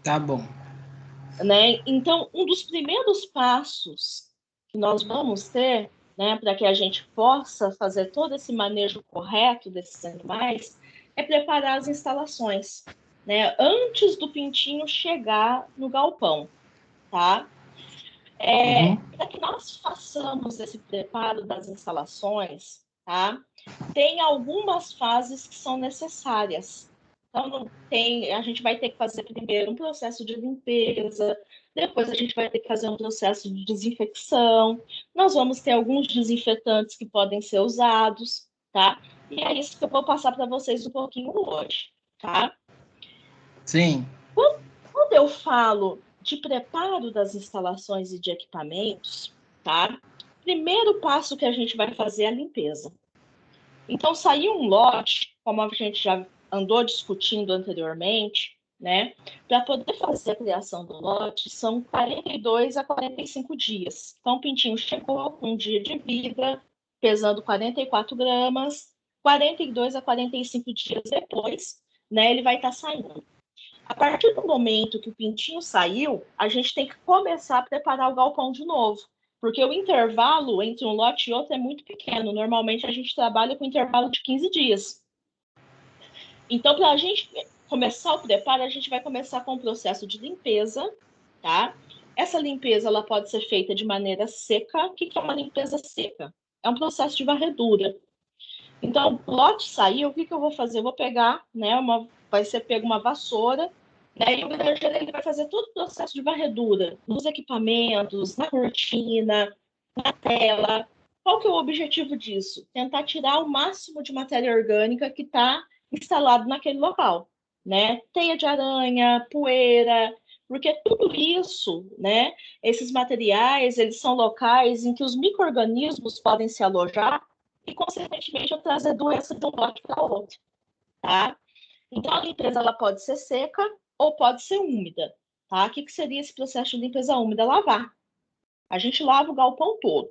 Tá bom. Né? Então, um dos primeiros passos que nós vamos ter, né, para que a gente possa fazer todo esse manejo correto desses animais, é preparar as instalações, né, antes do pintinho chegar no galpão, tá? Para que nós façamos esse preparo das instalações, tá? Tem algumas fases que são necessárias. Então, a gente vai ter que fazer primeiro um processo de limpeza, depois a gente vai ter que fazer um processo de desinfecção. Nós vamos ter alguns desinfetantes que podem ser usados, tá? E é isso que eu vou passar para vocês um pouquinho hoje, tá? Sim. Quando eu falo de preparo das instalações e de equipamentos, tá? Primeiro passo que a gente vai fazer é a limpeza. Então, saiu um lote, como a gente já andou discutindo anteriormente, né? Para poder fazer a criação do lote, são 42 a 45 dias. Então, o pintinho chegou com um dia de vida, pesando 44 gramas, 42 a 45 dias depois, né? Ele vai estar saindo. A partir do momento que o pintinho saiu, a gente tem que começar a preparar o galpão de novo, porque o intervalo entre um lote e outro é muito pequeno. Normalmente a gente trabalha com intervalo de 15 dias. Então, para a gente começar o preparo, a gente vai começar com o processo de limpeza, tá? Essa limpeza ela pode ser feita de maneira seca. O que é uma limpeza seca? É um processo de varredura. Então, o lote saiu, o que eu vou fazer? Eu vou pegar, né, vai ser pego uma vassoura, né, e o granjeiro ele vai fazer todo o processo de varredura nos equipamentos, na cortina, na tela. Qual que é o objetivo disso? Tentar tirar o máximo de matéria orgânica que está instalado naquele local, né? Teia de aranha, poeira, porque tudo isso, né, esses materiais, eles são locais em que os micro-organismos podem se alojar e, consequentemente, eu trazer doença de um lote para outro, tá? Então, a limpeza ela pode ser seca ou pode ser úmida, tá? O que seria esse processo de limpeza úmida? Lavar. A gente lava o galpão todo,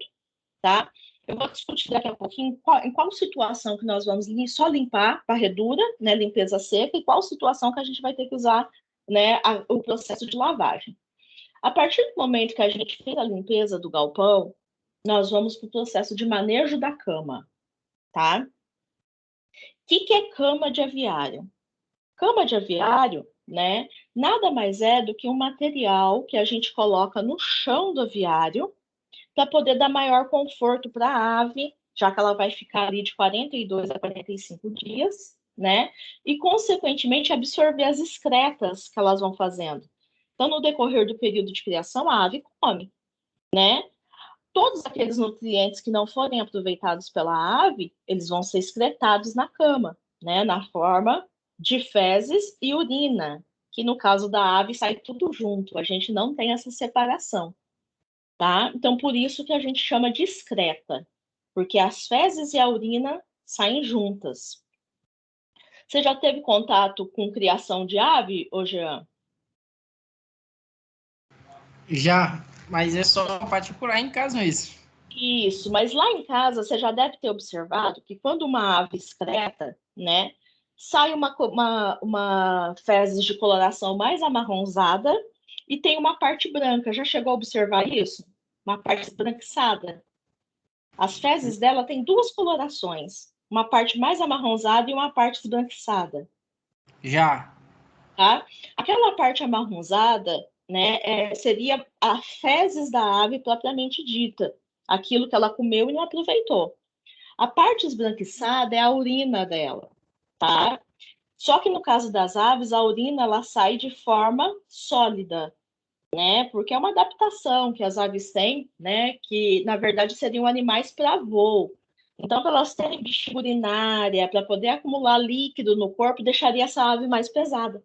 tá? Eu vou discutir daqui a pouquinho em qual situação que nós vamos só limpar, varredura, né, limpeza seca, e qual situação que a gente vai ter que usar, né, o processo de lavagem. A partir do momento que a gente fez a limpeza do galpão, nós vamos para o processo de manejo da cama, tá? Que é cama de aviário? Cama de aviário, né? Nada mais é do que um material que a gente coloca no chão do aviário para poder dar maior conforto para a ave, já que ela vai ficar ali de 42 a 45 dias, né? E, consequentemente, absorver as excretas que elas vão fazendo. Então, no decorrer do período de criação, a ave come, né? Todos aqueles nutrientes que não forem aproveitados pela ave, eles vão ser excretados na cama, né, na forma de fezes e urina, que no caso da ave sai tudo junto, a gente não tem essa separação, tá? Então, por isso que a gente chama de excreta, porque as fezes e a urina saem juntas. Você já teve contato com criação de ave, ô Jean? Já, mas é só particular em casa isso. Isso, mas lá em casa você já deve ter observado que quando uma ave excreta, né, sai uma fezes de coloração mais amarronzada e tem uma parte branca. Já chegou a observar isso? Uma parte esbranquiçada. As fezes dela têm duas colorações, uma parte mais amarronzada e uma parte esbranquiçada. Já. Tá? Aquela parte amarronzada, né, seria a fezes da ave propriamente dita, aquilo que ela comeu e não aproveitou. A parte esbranquiçada é a urina dela, tá? Só que no caso das aves, a urina ela sai de forma sólida, né? Porque é uma adaptação que as aves têm, né? Que na verdade seriam animais para voo. Então, para elas terem bexiga urinária, para poder acumular líquido no corpo, deixaria essa ave mais pesada.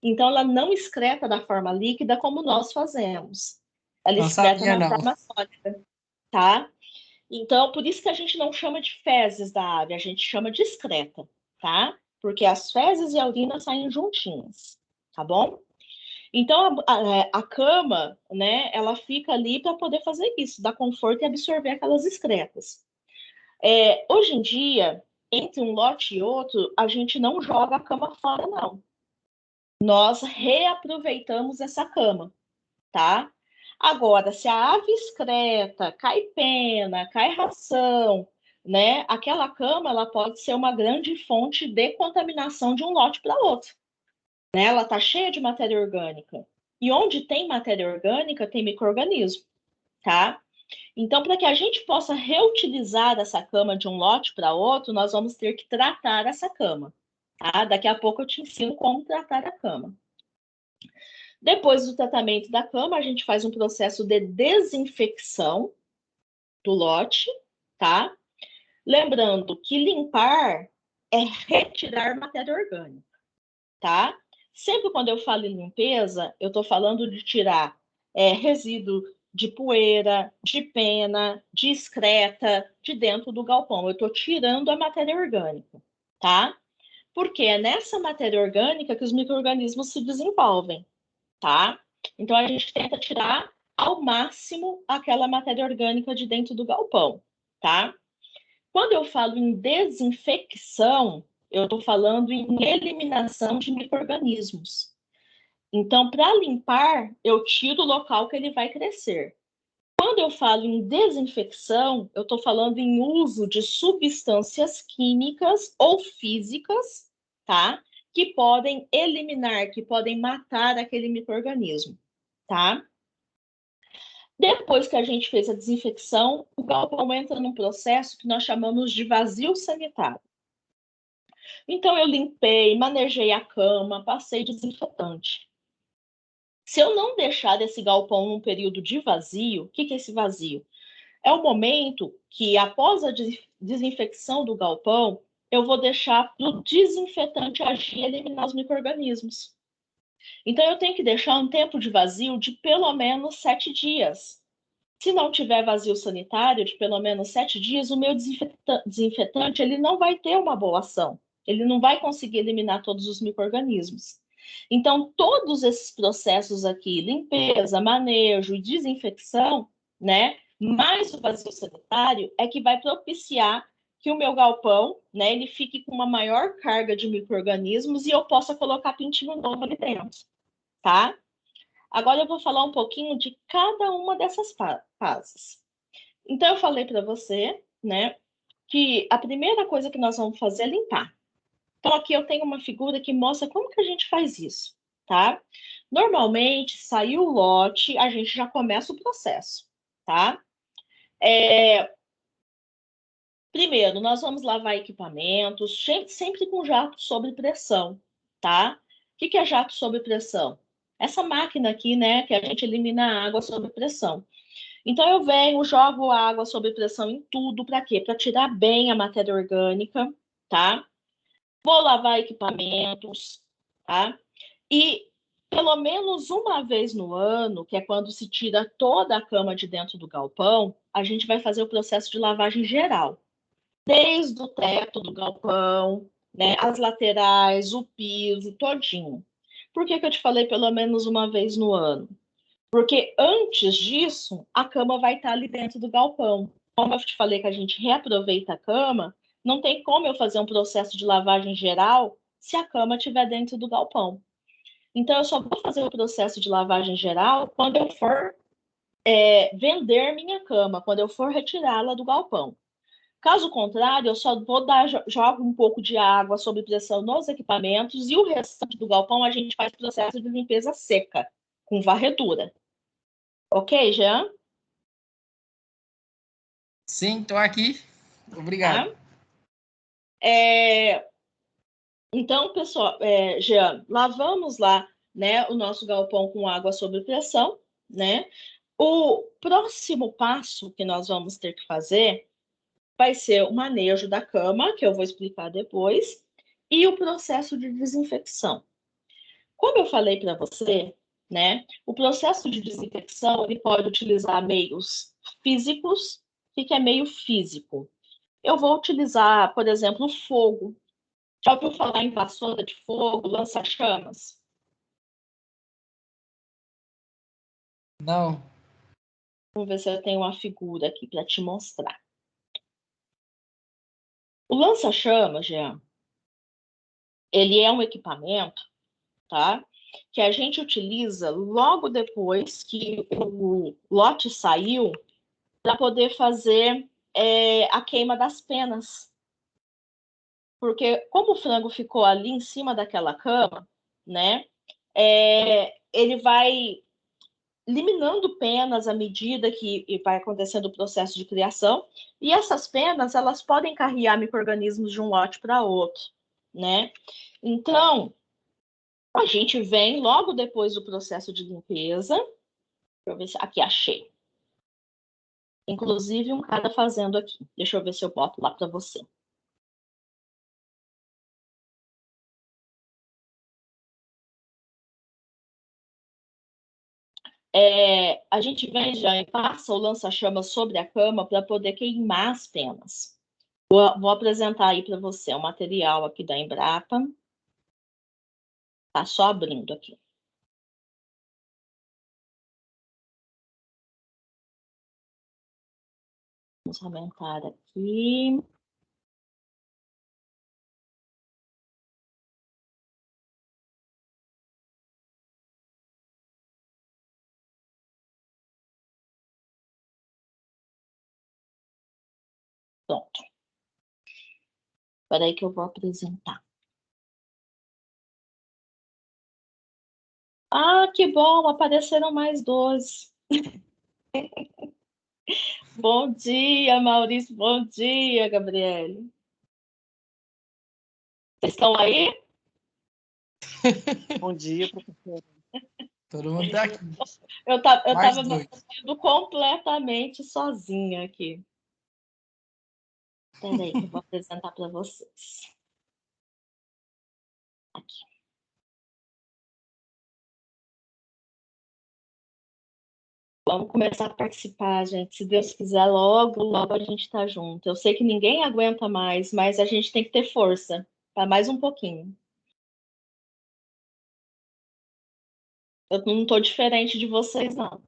Então, ela não excreta da forma líquida como nós fazemos. Ela Não excreta sabia, na não. forma sólida, tá? Então, por isso que a gente não chama de fezes da ave, a gente chama de excreta, tá? Porque as fezes e a urina saem juntinhas, tá bom? Então, a cama, né, ela fica ali para poder fazer isso, dar conforto e absorver aquelas excretas. Hoje em dia, entre um lote e outro, a gente não joga a cama fora, não. nós reaproveitamos essa cama, tá? Agora, se a ave excreta, cai pena, cai ração, né? Aquela cama, ela pode ser uma grande fonte de contaminação de um lote para outro, né? Ela está cheia de matéria orgânica. E onde tem matéria orgânica, tem micro-organismo, tá? Então, para que a gente possa reutilizar essa cama de um lote para outro, nós vamos ter que tratar essa cama, tá? Daqui a pouco eu te ensino como tratar a cama. Depois do tratamento da cama, a gente faz um processo de desinfecção do lote, tá? Lembrando que limpar é retirar matéria orgânica, tá? Sempre quando eu falo em limpeza, eu estou falando de tirar resíduo de poeira, de pena, de excreta de dentro do galpão. Eu estou tirando a matéria orgânica, tá? Porque é nessa matéria orgânica que os micro-organismos se desenvolvem, tá? Então a gente tenta tirar ao máximo aquela matéria orgânica de dentro do galpão, tá? Quando eu falo em desinfecção, eu estou falando em eliminação de micro-organismos. Então, para limpar, eu tiro o local que ele vai crescer. Quando eu falo em desinfecção, eu estou falando em uso de substâncias químicas ou físicas, tá? Que podem eliminar, que podem matar aquele micro-organismo, tá? Depois que a gente fez a desinfecção, o galpão entra num processo que nós chamamos de vazio sanitário. Então, eu limpei, manejei a cama, passei desinfetante. Se eu não deixar esse galpão num período de vazio, o que é esse vazio? É o momento que, após a desinfecção do galpão, eu vou deixar para o desinfetante agir e eliminar os micro-organismos. Então, eu tenho que deixar um tempo de vazio de pelo menos 7 dias. Se não tiver vazio sanitário de pelo menos 7 dias, o meu desinfetante ele não vai ter uma boa ação. Ele não vai conseguir eliminar todos os micro-organismos. Então, todos esses processos aqui, limpeza, manejo e desinfecção, né, mais o vazio sanitário, é que vai propiciar que o meu galpão, né, ele fique com uma maior carga de micro-organismos e eu possa colocar pintinho novo ali dentro, tá? Agora eu vou falar um pouquinho de cada uma dessas fases. Então, eu falei para você, né, que a primeira coisa que nós vamos fazer é limpar. Então, aqui eu tenho uma figura que mostra como que a gente faz isso, tá? Normalmente, saiu o lote, a gente já começa o processo, tá? Primeiro, nós vamos lavar equipamentos, sempre com jato sob pressão, tá? O que é jato sob pressão? Essa máquina aqui, né, que a gente elimina a água sob pressão. Então, eu venho, jogo água sob pressão em tudo, para quê? Para tirar bem a matéria orgânica, tá? Vou lavar equipamentos, tá? E pelo menos uma vez no ano, que é quando se tira toda a cama de dentro do galpão, a gente vai fazer o processo de lavagem geral. Desde o teto do galpão, né, as laterais, o piso, todinho. Por que eu te falei pelo menos uma vez no ano? Porque antes disso, a cama vai estar ali dentro do galpão. Como eu te falei que a gente reaproveita a cama, não tem como eu fazer um processo de lavagem geral se a cama estiver dentro do galpão. Então, eu só vou fazer o processo de lavagem geral quando eu for vender minha cama, quando eu for retirá-la do galpão. Caso contrário, eu só vou jogo um pouco de água sob pressão nos equipamentos e o restante do galpão a gente faz processo de limpeza seca, com varredura. Ok, Jean? Sim, estou aqui. Obrigado. Tá? Então, pessoal, Jean, lavamos lá, né, o nosso galpão com água sob pressão, né? O próximo passo que nós vamos ter que fazer vai ser o manejo da cama, que eu vou explicar depois, e o processo de desinfecção. Como eu falei para você, né, o processo de desinfecção ele pode utilizar meios físicos. O que é meio físico? Eu vou utilizar, por exemplo, o fogo. Já ouviu falar em vassoura de fogo, lança-chamas? Não. Vamos ver se eu tenho uma figura aqui para te mostrar. O lança-chamas, Jean, ele é um equipamento, tá? que a gente utiliza logo depois que o lote saiu para poder fazer a queima das penas. Porque como o frango ficou ali em cima daquela cama, né, ele vai eliminando penas à medida que vai acontecendo o processo de criação, e essas penas, elas podem carrear micro-organismos de um lote para outro, né? Então, a gente vem logo depois do processo de limpeza, deixa eu ver se aqui achei. Inclusive um cara fazendo aqui. Deixa eu ver se eu boto lá para você. A gente vem já e passa o lança-chamas sobre a cama para poder queimar as penas. Vou apresentar aí para você o material aqui da Embrapa. Tá só abrindo aqui. Vamos aumentar aqui. Pronto. Espera aí que eu vou apresentar. Ah, que bom, apareceram mais 12. Bom dia, Maurício. Bom dia, Gabriele. Vocês estão aí? Bom dia, professor. Todo mundo tá aqui. Eu tava Mais me dois. sentindo completamente sozinha aqui. Espera aí que eu vou apresentar para vocês. Aqui. Vamos começar a participar, gente. Se Deus quiser, logo, logo a gente tá junto. Eu sei que ninguém aguenta mais, mas a gente tem que ter força para mais um pouquinho. Eu não estou diferente de vocês, não.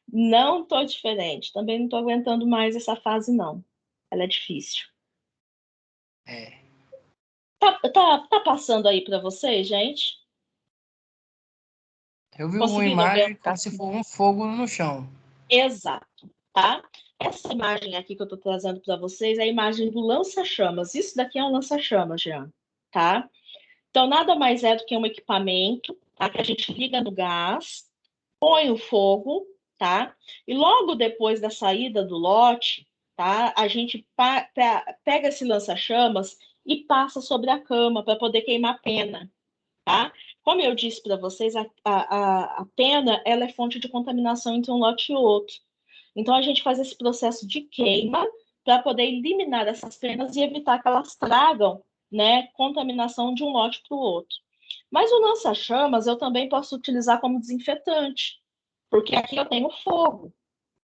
Não estou diferente. Também não estou aguentando mais essa fase, não. Ela é difícil. Tá passando aí para vocês, gente? Eu vi uma Conseguiram ver? imagem como se fosse um fogo no chão. Exato, tá? Essa imagem aqui que eu estou trazendo para vocês é a imagem do lança-chamas. Isso daqui é um lança-chamas, Jean, tá? Então, nada mais é do que um equipamento, tá? Que a gente liga no gás, põe o fogo, tá? E logo depois da saída do lote, tá? A gente pega esse lança-chamas e passa sobre a cama para poder queimar a pena, tá? Como eu disse para vocês, a pena ela é fonte de contaminação entre um lote e outro. Então, a gente faz esse processo de queima para poder eliminar essas penas e evitar que elas tragam, né, contaminação de um lote para o outro. Mas o lança-chamas eu também posso utilizar como desinfetante, porque aqui eu tenho fogo.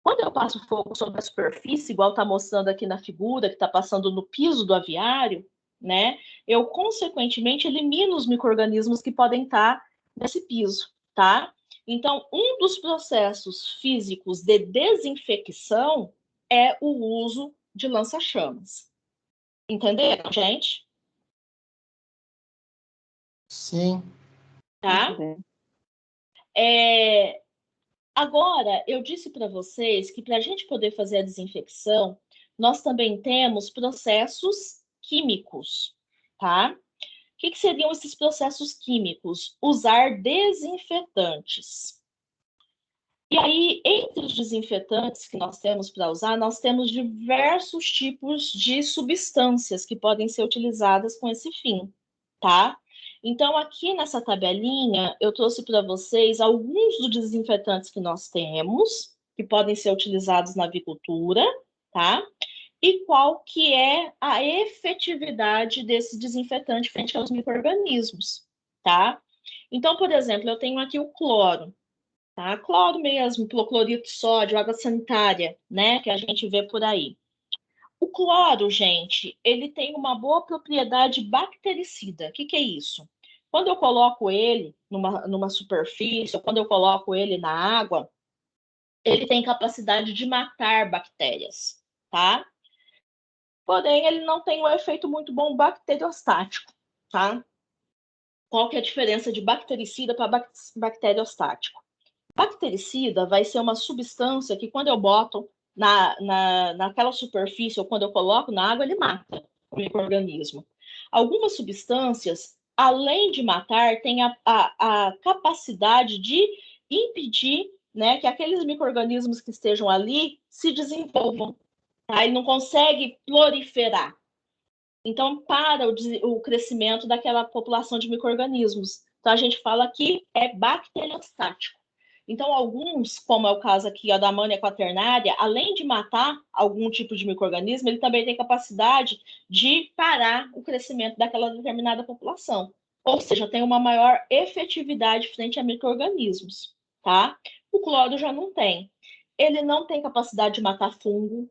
Quando eu passo fogo sobre a superfície, igual está mostrando aqui na figura, que está passando no piso do aviário, né, eu, consequentemente, elimino os micro-organismos que podem estar nesse piso, tá? Então, um dos processos físicos de desinfecção é o uso de lança-chamas. Entenderam, gente? Sim. Tá? Agora, eu disse para vocês que para a gente poder fazer a desinfecção, nós também temos processos químicos, tá? O que seriam esses processos químicos? Usar desinfetantes. E aí, entre os desinfetantes que nós temos para usar, nós temos diversos tipos de substâncias que podem ser utilizadas com esse fim, tá? Então, aqui nessa tabelinha, eu trouxe para vocês alguns dos desinfetantes que nós temos, que podem ser utilizados na avicultura, tá? E qual que é a efetividade desse desinfetante frente aos micro-organismos, tá? Então, por exemplo, eu tenho aqui o cloro, tá? Cloro mesmo, clorito de sódio, água sanitária, né? Que a gente vê por aí. O cloro, gente, ele tem uma boa propriedade bactericida. O que é isso? Quando eu coloco ele numa superfície, ou quando eu coloco ele na água, ele tem capacidade de matar bactérias, tá? Porém, ele não tem um efeito muito bom bacteriostático. tá? Qual que é a diferença de bactericida para bacteriostático? Bactericida vai ser uma substância que, quando eu boto naquela superfície ou quando eu coloco na água, ele mata o micro-organismo. Algumas substâncias, além de matar, têm a capacidade de impedir, né, que aqueles micro-organismos que estejam ali se desenvolvam. Tá? Ele não consegue proliferar. Então, para o crescimento daquela população de micro-organismos. Então, a gente fala que é bacteriostático. Então, alguns, como é o caso aqui ó, da Amannia quaternária, além de matar algum tipo de micro-organismo, ele também tem capacidade de parar o crescimento daquela determinada população. Ou seja, tem uma maior efetividade frente a micro-organismos, tá? O cloro já não tem. Ele não tem capacidade de matar fungo,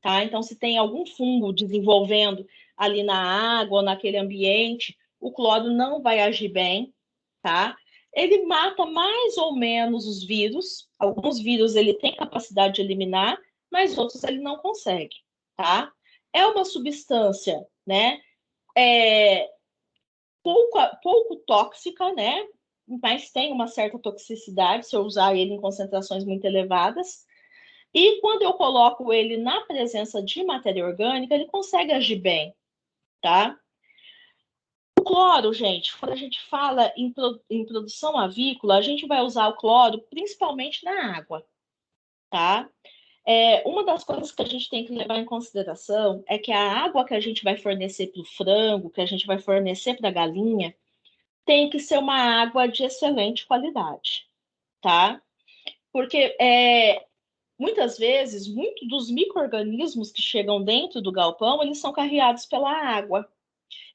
tá? Então, se tem algum fungo desenvolvendo ali na água ou naquele ambiente, o cloro não vai agir bem, tá? Ele mata mais ou menos os vírus. Alguns vírus ele tem capacidade de eliminar, mas outros ele não consegue, tá? É uma substância, né? Pouco tóxica, né? Mas tem uma certa toxicidade se eu usar ele em concentrações muito elevadas. E quando eu coloco ele na presença de matéria orgânica, ele consegue agir bem, tá? O cloro, gente, quando a gente fala em produção avícola, a gente vai usar o cloro principalmente na água, tá? Uma das coisas que a gente tem que levar em consideração é que a água que a gente vai fornecer para o frango, que a gente vai fornecer para a galinha, tem que ser uma água de excelente qualidade, tá? Porque muitas vezes, muitos dos micro-organismos que chegam dentro do galpão, eles são carreados pela água.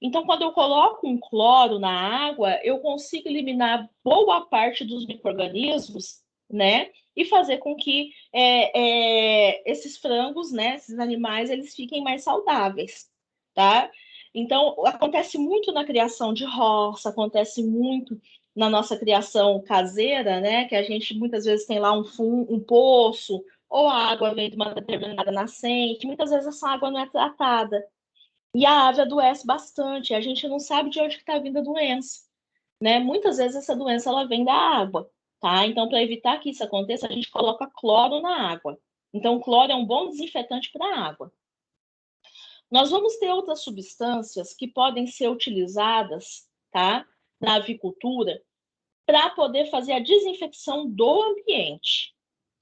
Então, quando eu coloco um cloro na água, eu consigo eliminar boa parte dos micro-organismos, né? E fazer com que esses frangos, né, esses animais, eles fiquem mais saudáveis, tá? Então, acontece muito na criação de roça, acontece muito na nossa criação caseira, né? Que a gente muitas vezes tem lá um poço, ou a água vem de uma determinada nascente, muitas vezes essa água não é tratada. E a ave adoece bastante, a gente não sabe de onde está vindo a doença, né? Muitas vezes essa doença ela vem da água, tá? Então, para evitar que isso aconteça, a gente coloca cloro na água. Então, o cloro é um bom desinfetante para a água. Nós vamos ter outras substâncias que podem ser utilizadas, tá? Na avicultura, para poder fazer a desinfecção do ambiente,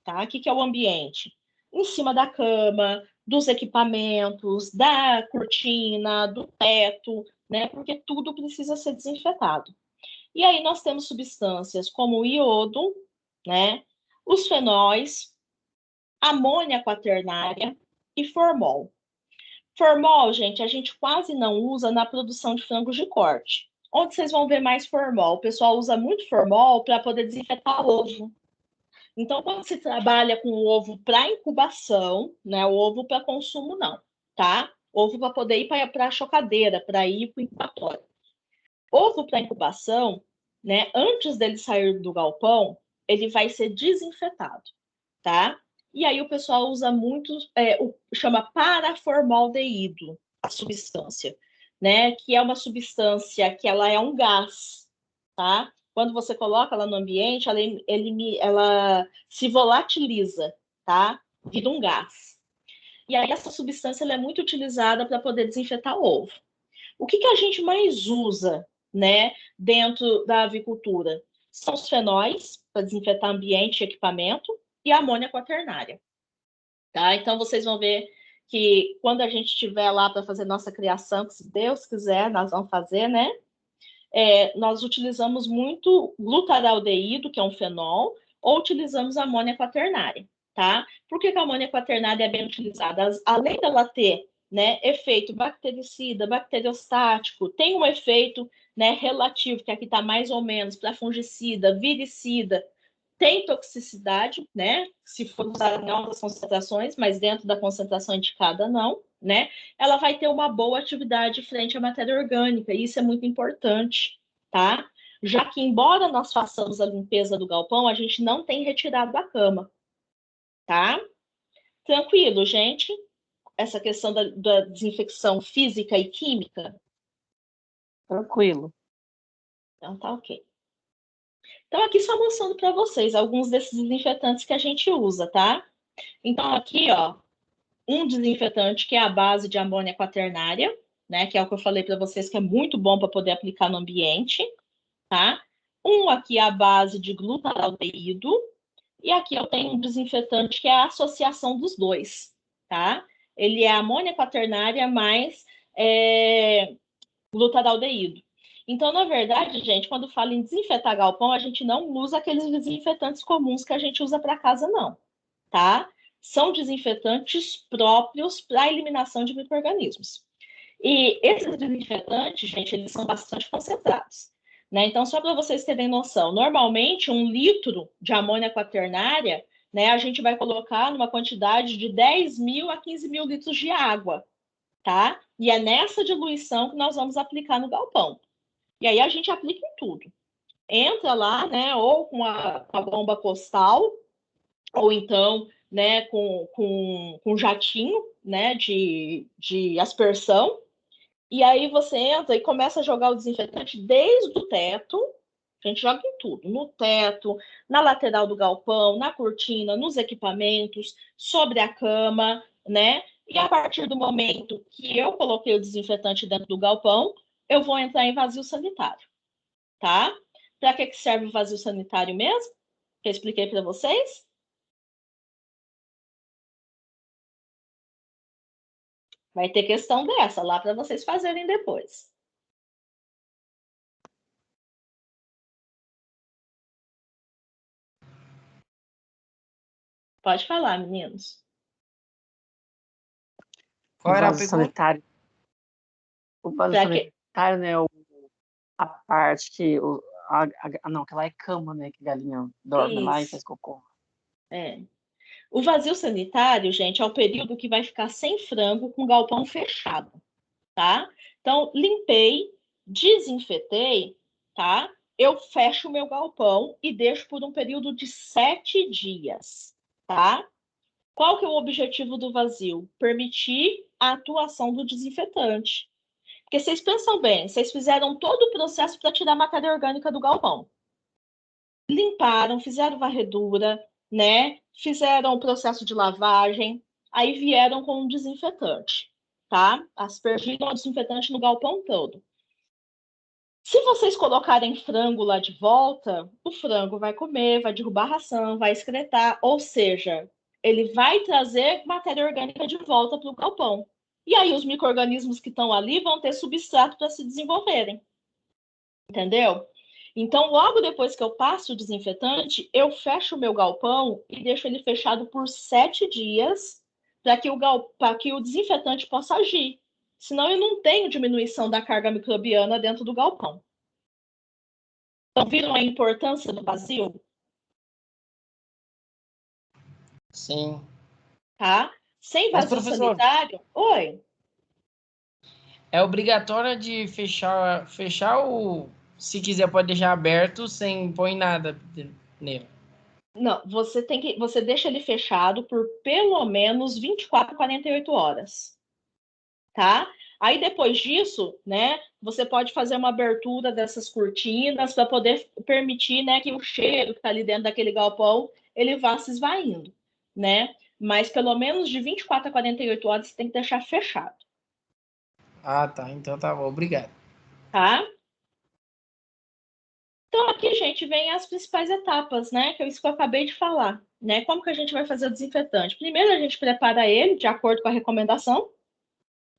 tá? O que é o ambiente? Em cima da cama, dos equipamentos, da cortina, do teto, né? Porque tudo precisa ser desinfetado. E aí nós temos substâncias como o iodo, né? Os fenóis, amônia quaternária e formol. Formol, gente, a gente quase não usa na produção de frangos de corte. Onde vocês vão ver mais formol? O pessoal usa muito formol para poder desinfetar ovo. Então, quando se trabalha com o ovo para incubação, né? O ovo para consumo, não, tá? Ovo para poder ir para a chocadeira, para ir para o incubatório. Ovo para incubação, né? Antes dele sair do galpão, ele vai ser desinfetado, tá? E aí o pessoal usa muito, chama paraformaldeído, a substância, né? Que é uma substância que ela é um gás, tá? Quando você coloca ela no ambiente, ela se volatiliza, tá? Vira um gás. E aí essa substância ela é muito utilizada para poder desinfetar o ovo. O que a gente mais usa, né, dentro da avicultura? São os fenóis, para desinfetar ambiente e equipamento, e a amônia quaternária. Tá? Então, vocês vão ver que quando a gente estiver lá para fazer nossa criação, que se Deus quiser, nós vamos fazer, né? Nós utilizamos muito glutaraldeído, que é um fenol, ou utilizamos a amônia quaternária, tá? Por que a amônia quaternária é bem utilizada? Além dela ter, né, efeito bactericida, bacteriostático, tem um efeito, né, relativo, que aqui está mais ou menos para fungicida, viricida, tem toxicidade, né? Se for usada em altas concentrações, mas dentro da concentração indicada, não, né? Ela vai ter uma boa atividade frente à matéria orgânica, e isso é muito importante, tá? Já que, embora nós façamos a limpeza do galpão, a gente não tem retirado da cama, tá? Tranquilo, gente? Essa questão da desinfecção física e química? Tranquilo. Então tá ok. Então aqui só mostrando para vocês alguns desses desinfetantes que a gente usa, tá? Então aqui, ó, um desinfetante que é a base de amônia quaternária, né? Que é o que eu falei para vocês que é muito bom para poder aplicar no ambiente, tá? Um aqui é a base de glutaraldeído. E aqui eu tenho um desinfetante que é a associação dos dois, tá? Ele é amônia quaternária mais glutaraldeído. Então, na verdade, gente, quando fala em desinfetar galpão, a gente não usa aqueles desinfetantes comuns que a gente usa para casa, não, tá? São desinfetantes próprios para eliminação de micro-organismos. E esses desinfetantes, gente, eles são bastante concentrados. Né? Então, só para vocês terem noção, normalmente 1 litro de amônia quaternária, né, a gente vai colocar numa quantidade de 10.000 a 15.000 litros de água, tá? E é nessa diluição que nós vamos aplicar no galpão. E aí a gente aplica em tudo. Entra lá, né, ou com a bomba costal, ou então, né, com jatinho, né, de aspersão. E aí você entra e começa a jogar o desinfetante desde o teto. A gente joga em tudo, no teto, na lateral do galpão, na cortina, nos equipamentos, sobre a cama, né? E a partir do momento que eu coloquei o desinfetante dentro do galpão, eu vou entrar em vazio sanitário, tá? Para que serve o vazio sanitário mesmo? Que eu expliquei para vocês? Vai ter questão dessa lá para vocês fazerem depois. Pode falar, meninos. Qual era a vaso pergunta? sanitário. O vaso Pra quê? sanitário, né? A parte que. Não, aquela é cama, né? Que galinha dorme lá e Isso. faz cocô. É. O vazio sanitário, gente, é o período que vai ficar sem frango com o galpão fechado, tá? Então, limpei, desinfetei, tá? Eu fecho o meu galpão e deixo por um período de 7 dias, tá? Qual que é o objetivo do vazio? Permitir a atuação do desinfetante. Porque vocês pensam bem, vocês fizeram todo o processo para tirar a matéria orgânica do galpão. Limparam, fizeram varredura, né? Fizeram o processo de lavagem, aí vieram com um desinfetante, tá? Aspergiram o desinfetante no galpão todo. Se vocês colocarem frango lá de volta, o frango vai comer, vai derrubar a ração, vai excretar, ou seja, ele vai trazer matéria orgânica de volta para o galpão. E aí os micro-organismos que estão ali vão ter substrato para se desenvolverem. Entendeu? Então, logo depois que eu passo o desinfetante, eu fecho o meu galpão e deixo ele fechado por 7 dias para que o desinfetante possa agir. Senão, eu não tenho diminuição da carga microbiana dentro do galpão. Então, viram a importância do vazio? Sim. Tá? Sem Mas, vazio professor, sanitário... Oi? é obrigatório de fechar o... Se quiser, pode deixar aberto sem pôr nada nele. Não, você deixa ele fechado por pelo menos 24 a 48 horas. Tá? Aí depois disso, né, você pode fazer uma abertura dessas cortinas para poder permitir, né, que o cheiro que está ali dentro daquele galpão ele vá se esvaindo, né? Mas pelo menos de 24 a 48 horas você tem que deixar fechado, Ah, tá. Então tá bom. Obrigado. tá? Então aqui, gente, vem as principais etapas, né? Que é isso que eu acabei de falar, né? Como que a gente vai fazer o desinfetante? Primeiro a gente prepara ele de acordo com a recomendação,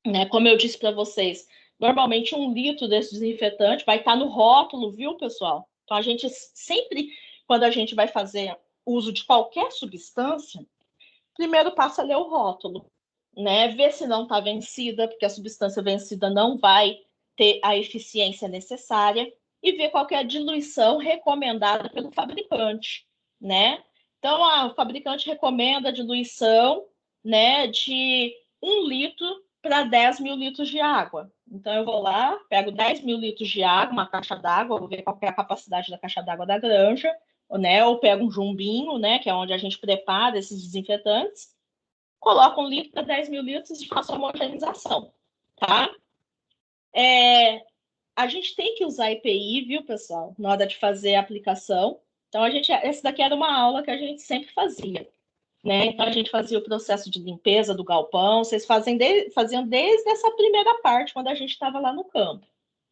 né? Como eu disse para vocês, normalmente 1 litro desse desinfetante vai estar no rótulo, viu, pessoal? Então, a gente sempre, quando a gente vai fazer uso de qualquer substância, primeiro passa a ler o rótulo, né? Ver se não está vencida, porque a substância vencida não vai ter a eficiência necessária, e ver qual é a diluição recomendada pelo fabricante, né? Então, o fabricante recomenda a diluição, né, de 1 litro para 10.000 litros de água. Então, eu vou lá, pego 10.000 litros de água, uma caixa d'água, vou ver qual é a capacidade da caixa d'água da granja, né? Ou pego um jumbinho, né, que é onde a gente prepara esses desinfetantes, coloco 1 litro para 10.000 litros e faço a homogeneização, tá? a gente tem que usar EPI, viu, pessoal, na hora de fazer a aplicação. Então, essa daqui era uma aula que a gente sempre fazia, né? Então, a gente fazia o processo de limpeza do galpão, vocês faziam desde essa primeira parte, quando a gente estava lá no campo,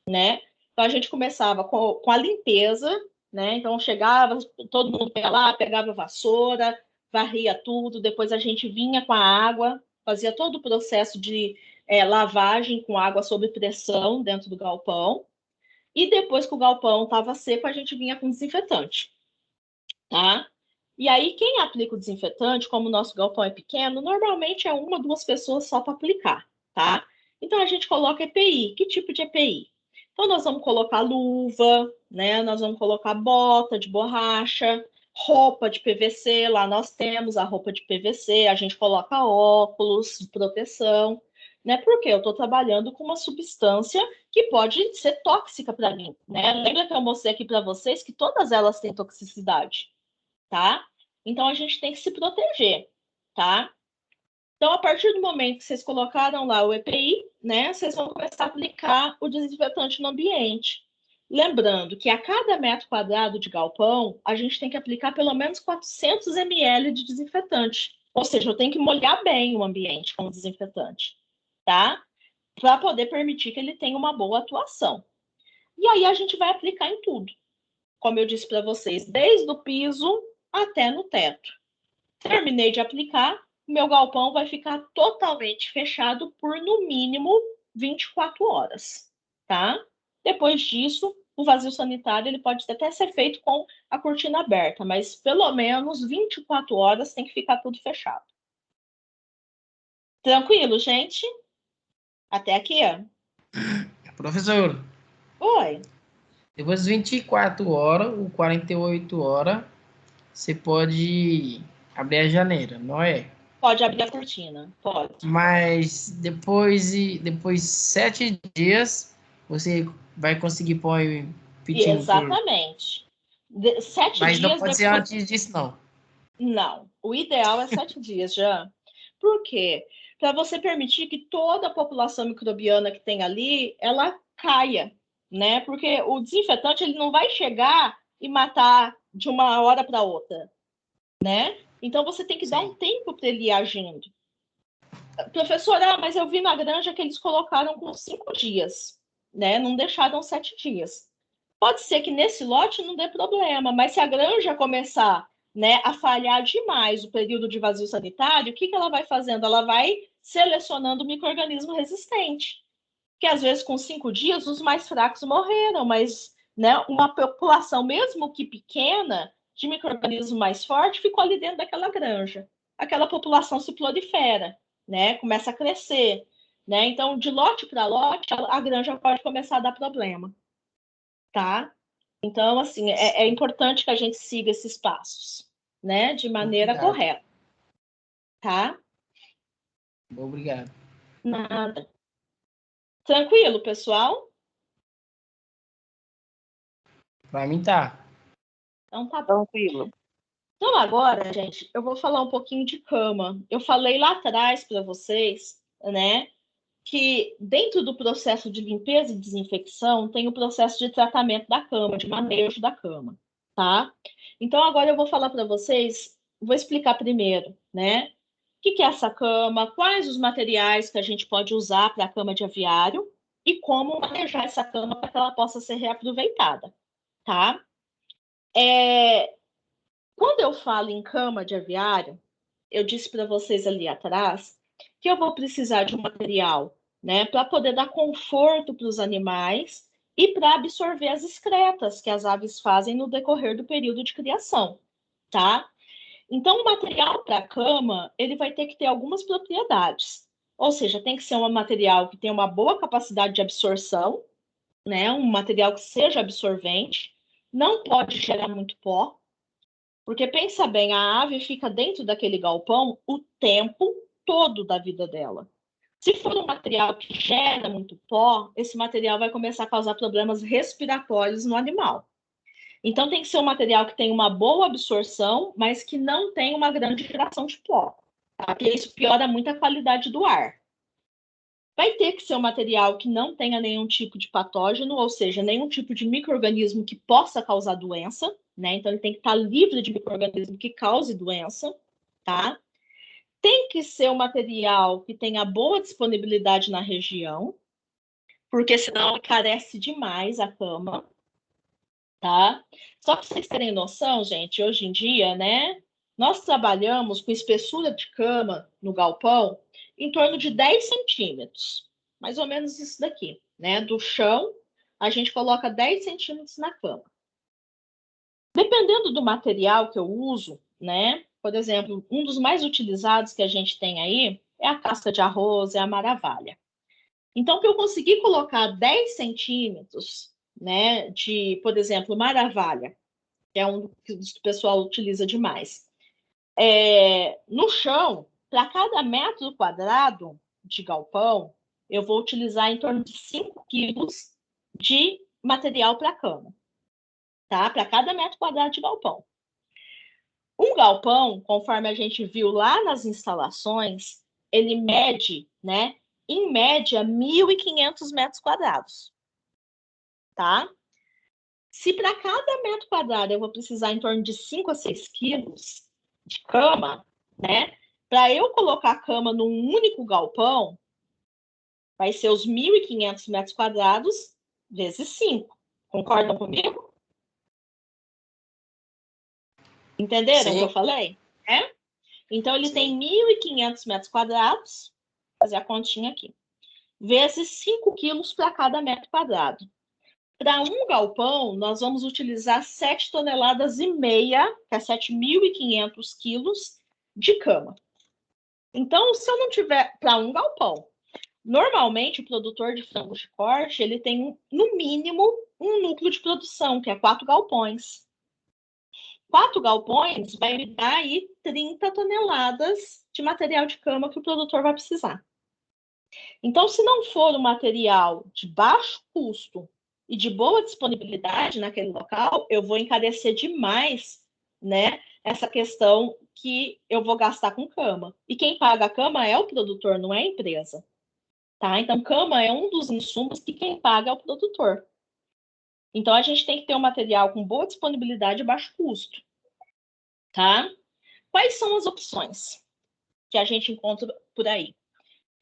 né? Então, a gente começava com a limpeza, né? Então, chegava, todo mundo ia lá, pegava a vassoura, varria tudo, depois a gente vinha com a água, fazia todo o processo de lavagem com água sob pressão dentro do galpão, e depois que o galpão estava seco, a gente vinha com desinfetante, tá? E aí, quem aplica o desinfetante, como o nosso galpão é pequeno, normalmente é uma, duas pessoas só para aplicar, tá? Então, a gente coloca EPI. Que tipo de EPI? Então, nós vamos colocar luva, né? Nós vamos colocar bota de borracha, roupa de PVC. Lá nós temos a roupa de PVC, a gente coloca óculos de proteção, né? Porque eu estou trabalhando com uma substância que pode ser tóxica para mim, né? Lembra que eu mostrei aqui para vocês que todas elas têm toxicidade, tá? Então, a gente tem que se proteger, tá? Então, a partir do momento que vocês colocaram lá o EPI, né, vocês vão começar a aplicar o desinfetante no ambiente. Lembrando que a cada metro quadrado de galpão, a gente tem que aplicar pelo menos 400 ml de desinfetante. Ou seja, eu tenho que molhar bem o ambiente com o desinfetante, tá? Para poder permitir que ele tenha uma boa atuação. E aí a gente vai aplicar em tudo. Como eu disse para vocês, desde o piso até no teto. Terminei de aplicar, meu galpão vai ficar totalmente fechado por, no mínimo, 24 horas, tá? Depois disso, o vazio sanitário ele pode até ser feito com a cortina aberta, mas pelo menos 24 horas tem que ficar tudo fechado. Tranquilo, gente? Até aqui? Professor, Oi. depois de 24 horas ou 48 horas, você pode abrir a janela, não é? Pode abrir a cortina, pode. Mas depois 7 dias, você vai conseguir pôr pedindo por... Exatamente. 7 Mas não dias pode ser depois. antes disso, não. Não, o ideal é 7 dias, já. Por quê? Para você permitir que toda a população microbiana que tem ali, ela caia, né? Porque o desinfetante ele não vai chegar e matar de uma hora para outra, né? Então você tem que dar um tempo para ele ir agindo. Professora, mas eu vi na granja que eles colocaram com 5 dias, né? Não deixaram 7 dias. Pode ser que nesse lote não dê problema, mas se a granja começar, né, a falhar demais o período de vazio sanitário, o que ela vai fazendo? Ela vai selecionando micro-organismo resistente. Que às vezes com 5 dias os mais fracos morreram, mas, né, uma população, mesmo que pequena, de micro-organismo mais forte, ficou ali dentro daquela granja. Aquela população se prolifera, né, começa a crescer. Né? Então, de lote para lote, a granja pode começar a dar problema. Tá? Então, assim, é importante que a gente siga esses passos, né? De maneira correta. Tá? Obrigado. Nada. Tranquilo, pessoal? Para mim tá. Então tá bom. Tranquilo. Então agora, gente, eu vou falar um pouquinho de cama. Eu falei lá atrás para vocês, né, que dentro do processo de limpeza e desinfecção tem o processo de tratamento da cama, de manejo da cama, tá? Então agora eu vou falar para vocês, vou explicar primeiro, né? O que é essa cama, quais os materiais que a gente pode usar para a cama de aviário e como manejar essa cama para que ela possa ser reaproveitada, tá? Quando eu falo em cama de aviário, eu disse para vocês ali atrás que eu vou precisar de um material, né, para poder dar conforto para os animais e para absorver as excretas que as aves fazem no decorrer do período de criação, tá? Então, o material para a cama, ele vai ter que ter algumas propriedades. Ou seja, tem que ser um material que tenha uma boa capacidade de absorção, né, um material que seja absorvente, não pode gerar muito pó, porque pensa bem, a ave fica dentro daquele galpão o tempo todo da vida dela. Se for um material que gera muito pó, esse material vai começar a causar problemas respiratórios no animal. Então tem que ser um material que tenha uma boa absorção, mas que não tenha uma grande geração de pó, tá? Porque isso piora muito a qualidade do ar. Vai ter que ser um material que não tenha nenhum tipo de patógeno, ou seja, nenhum tipo de micro-organismo que possa causar doença, né? Então, ele tem que estar livre de micro-organismo que cause doença, tá? Tem que ser um material que tenha boa disponibilidade na região, porque senão encarece demais a cama, tá? Só para vocês terem noção, gente, hoje em dia, né, nós trabalhamos com espessura de cama no galpão em torno de 10 centímetros, mais ou menos isso daqui, né? Do chão, a gente coloca 10 centímetros na cama. Dependendo do material que eu uso, né? Por exemplo, um dos mais utilizados que a gente tem aí é a casca de arroz, é a maravalha. Então, para eu conseguir colocar 10 centímetros, né, de, por exemplo, maravalha, que é um que o pessoal utiliza demais, no chão, para cada metro quadrado de galpão, eu vou utilizar em torno de 5 quilos de material para cama, tá? Para cada metro quadrado de galpão. Um galpão, conforme a gente viu lá nas instalações, ele mede, né, em média, 1.500 metros quadrados, tá? Se para cada metro quadrado eu vou precisar em torno de 5 a 6 quilos de cama, né? Para eu colocar a cama num único galpão, vai ser os 1.500 metros quadrados vezes 5. Concordam comigo? Entenderam o que eu falei? É? Então, ele tem 1.500 metros quadrados, vou fazer a continha aqui, vezes 5 quilos para cada metro quadrado. Para um galpão, nós vamos utilizar 7,5 toneladas, que é 7.500 quilos de cama. Então, se eu não tiver para um galpão, normalmente o produtor de frangos de corte, ele tem no mínimo um núcleo de produção, que é 4 galpões. 4 galpões vai me dar aí 30 toneladas de material de cama que o produtor vai precisar. Então, se não for um material de baixo custo e de boa disponibilidade naquele local, eu vou encarecer demais, né, essa questão que eu vou gastar com cama. E quem paga a cama é o produtor, não é a empresa. Tá? Então, cama é um dos insumos que quem paga é o produtor. Então, a gente tem que ter um material com boa disponibilidade e baixo custo. Tá? Quais são as opções que a gente encontra por aí?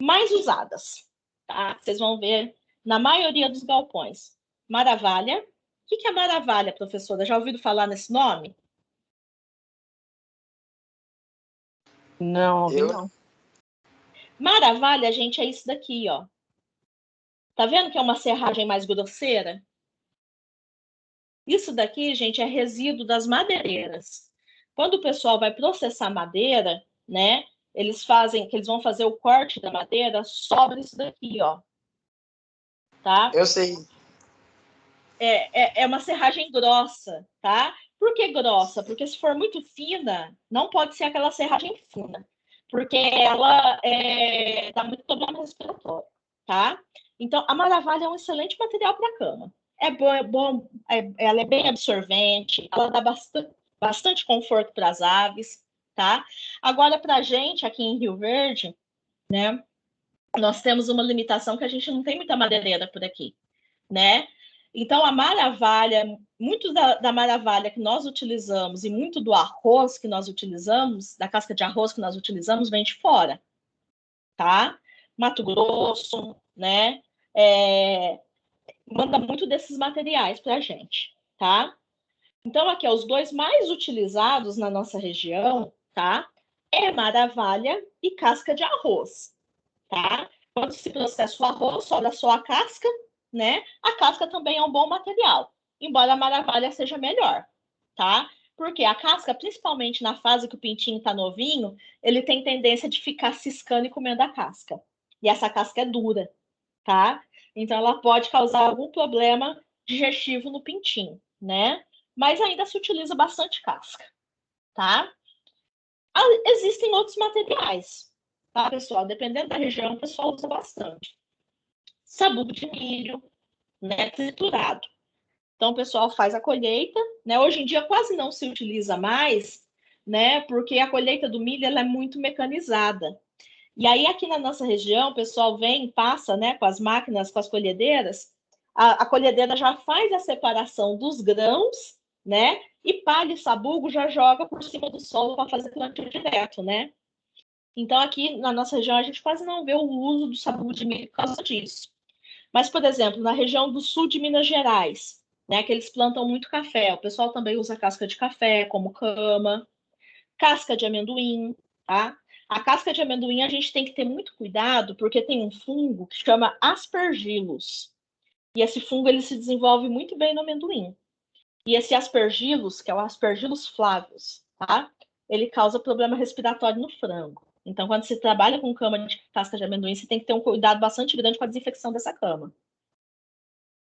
Mais usadas, tá? Vocês vão ver na maioria dos galpões. Maravalha. O que é maravalha, professora? Já ouviram falar nesse nome? Não, não. Maravalha, gente, é isso daqui, ó. Tá vendo que é uma serragem mais grosseira? Isso daqui, gente, é resíduo das madeireiras. Quando o pessoal vai processar madeira, né? Eles vão fazer o corte da madeira, sobra isso daqui, ó. Tá? Eu sei. É uma serragem grossa, tá? Por que grossa? Porque se for muito fina, não pode ser aquela serragem fina, porque ela dá muito problema respiratório, tá? Então, a maravalha é um excelente material para cama. Ela é bem absorvente, ela dá bastante conforto para as aves, tá? Agora, para a gente aqui em Rio Verde, né? Nós temos uma limitação que a gente não tem muita madeireira por aqui, né? Então, a maravalha, muito da maravalha que nós utilizamos e muito do arroz que nós utilizamos, da casca de arroz que nós utilizamos, vem de fora, tá? Mato Grosso, né? Manda muito desses materiais para a gente, tá? Então, aqui, os dois mais utilizados na nossa região, tá? É maravalha e casca de arroz, tá? Quando se processa o arroz, sobra só a casca, né? A casca também é um bom material, embora a maravalha seja melhor, tá? Porque a casca, principalmente na fase que o pintinho tá novinho, ele tem tendência de ficar ciscando e comendo a casca. E essa casca é dura, tá? Então ela pode causar algum problema digestivo no pintinho, né? Mas ainda se utiliza bastante casca, tá? Existem outros materiais, tá, pessoal? Dependendo da região, o pessoal usa bastante. Sabugo de milho, né, triturado. Então, o pessoal faz a colheita, né? Hoje em dia quase não se utiliza mais, né? Porque a colheita do milho ela é muito mecanizada. E aí, aqui na nossa região, o pessoal vem, passa, né, com as máquinas, com as colhedeiras, a colhedeira já faz a separação dos grãos, né, e palha e sabugo já joga por cima do solo para fazer plantio direto, né. Então, aqui na nossa região, a gente quase não vê o uso do sabugo de milho por causa disso. Mas, por exemplo, na região do sul de Minas Gerais, né, que eles plantam muito café, o pessoal também usa casca de café como cama, casca de amendoim, tá? A casca de amendoim a gente tem que ter muito cuidado, porque tem um fungo que chama aspergillus. E esse fungo ele se desenvolve muito bem no amendoim. E esse aspergillus, que é o aspergillus flavus, tá? Ele causa problema respiratório no frango. Então, quando se trabalha com cama de casca de amendoim, você tem que ter um cuidado bastante grande com a desinfecção dessa cama.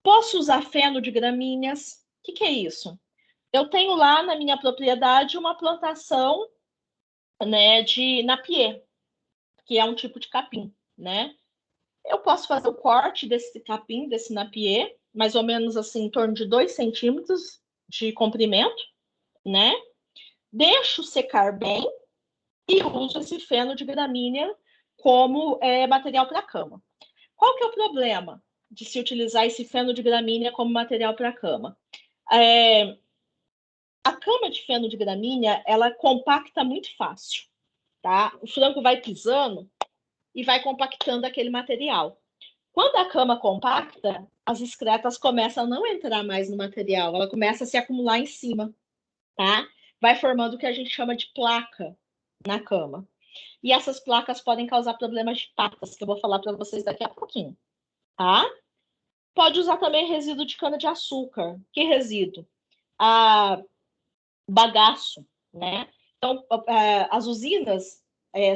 Posso usar feno de gramíneas? O que é isso? Eu tenho lá na minha propriedade uma plantação, né, de napier, que é um tipo de capim, né? Eu posso fazer o corte desse capim, desse napier, mais ou menos assim, em torno de 2 centímetros de comprimento, né? Deixo secar bem e uso esse feno de gramínea como material para cama. Qual que é o problema de se utilizar esse feno de gramínea como material para cama? A cama de feno de gramínea, ela compacta muito fácil, tá? O frango vai pisando e vai compactando aquele material. Quando a cama compacta, as excretas começam a não entrar mais no material, ela começa a se acumular em cima, tá? Vai formando o que a gente chama de placa na cama. E essas placas podem causar problemas de patas, que eu vou falar para vocês daqui a pouquinho, tá? Pode usar também resíduo de cana-de-açúcar. Que resíduo? Bagaço, né? Então, as usinas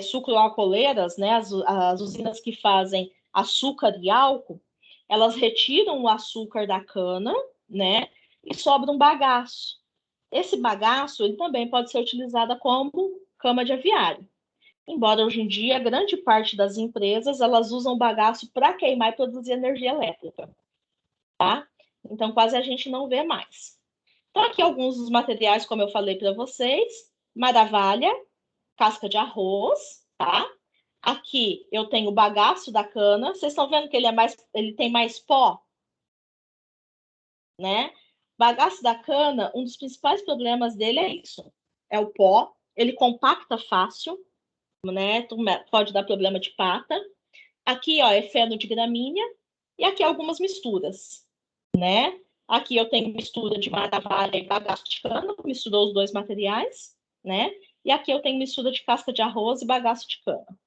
sucroalcooleiras, né? As usinas que fazem açúcar e álcool, elas retiram o açúcar da cana, né? E sobra um bagaço. Esse bagaço, ele também pode ser utilizado como cama de aviário. Embora hoje em dia, grande parte das empresas, elas usam bagaço para queimar e produzir energia elétrica, tá? Então, quase a gente não vê mais. Então, aqui alguns dos materiais, como eu falei para vocês, maravalha, casca de arroz, tá? Aqui eu tenho o bagaço da cana. Vocês estão vendo que ele tem mais pó, né? Bagaço da cana, um dos principais problemas dele é isso, é o pó. Ele compacta fácil, né? Pode dar problema de pata. Aqui, ó, é feno de gramínea e aqui algumas misturas, né? Aqui eu tenho mistura de maravalha e bagaço de cana, misturou os dois materiais, né? E aqui eu tenho mistura de casca de arroz e bagaço de cana.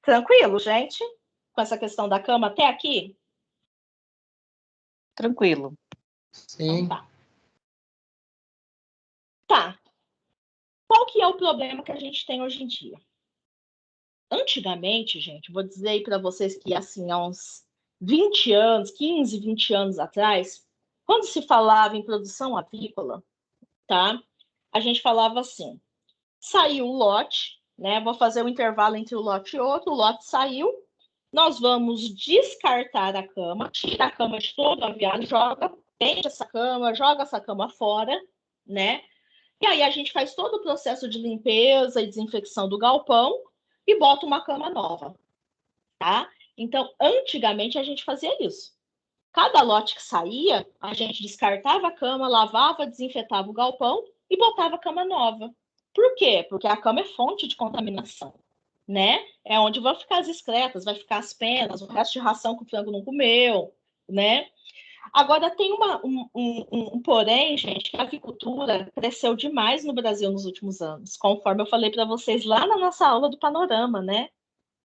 Tranquilo, gente? Com essa questão da cama até aqui? Tranquilo. Sim. Então, tá. Qual que é o problema que a gente tem hoje em dia? Antigamente, gente, vou dizer aí para vocês que assim, há uns 20 anos, 15, 20 anos atrás, quando se falava em produção avícola, tá? A gente falava assim: saiu um lote, né? Vou fazer um intervalo entre o lote e outro, o lote saiu, nós vamos descartar a cama, tira a cama de todo o aviário, vende essa cama, joga essa cama fora, né? E aí a gente faz todo o processo de limpeza e desinfecção do galpão e bota uma cama nova, tá? Então, antigamente a gente fazia isso. Cada lote que saía, a gente descartava a cama, lavava, desinfetava o galpão e botava a cama nova. Por quê? Porque a cama é fonte de contaminação, né? É onde vão ficar as excretas, vai ficar as penas, o resto de ração que o frango não comeu, né? Agora, tem um porém, gente, que a avicultura cresceu demais no Brasil nos últimos anos, conforme eu falei para vocês lá na nossa aula do panorama, né?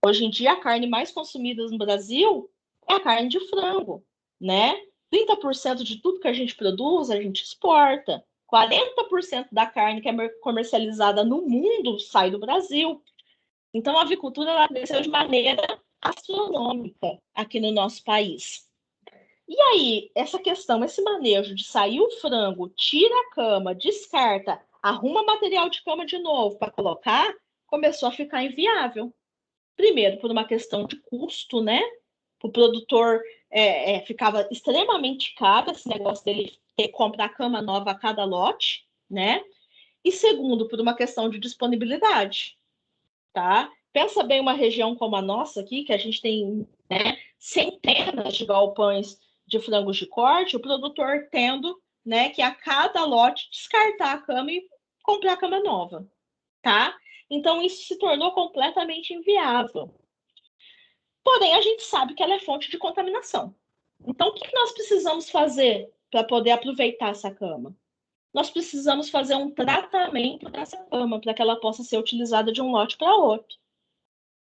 Hoje em dia, a carne mais consumida no Brasil é a carne de frango, né? 30% de tudo que a gente produz, a gente exporta. 40% da carne que é comercializada no mundo sai do Brasil. Então, a avicultura ela cresceu de maneira astronômica aqui no nosso país. E aí, essa questão, esse manejo de sair o frango, tira a cama, descarta, arruma material de cama de novo para colocar, começou a ficar inviável. Primeiro, por uma questão de custo, né? O produtor ficava extremamente caro esse negócio dele ter que comprar cama nova a cada lote, né? E segundo, por uma questão de disponibilidade, tá? Pensa bem uma região como a nossa aqui, que a gente tem, né, centenas de galpões de frangos de corte, o produtor tendo, né, que a cada lote descartar a cama e comprar a cama nova, tá? Então isso se tornou completamente inviável. Porém, a gente sabe que ela é fonte de contaminação. Então, o que nós precisamos fazer para poder aproveitar essa cama? Nós precisamos fazer um tratamento dessa cama para que ela possa ser utilizada de um lote para outro.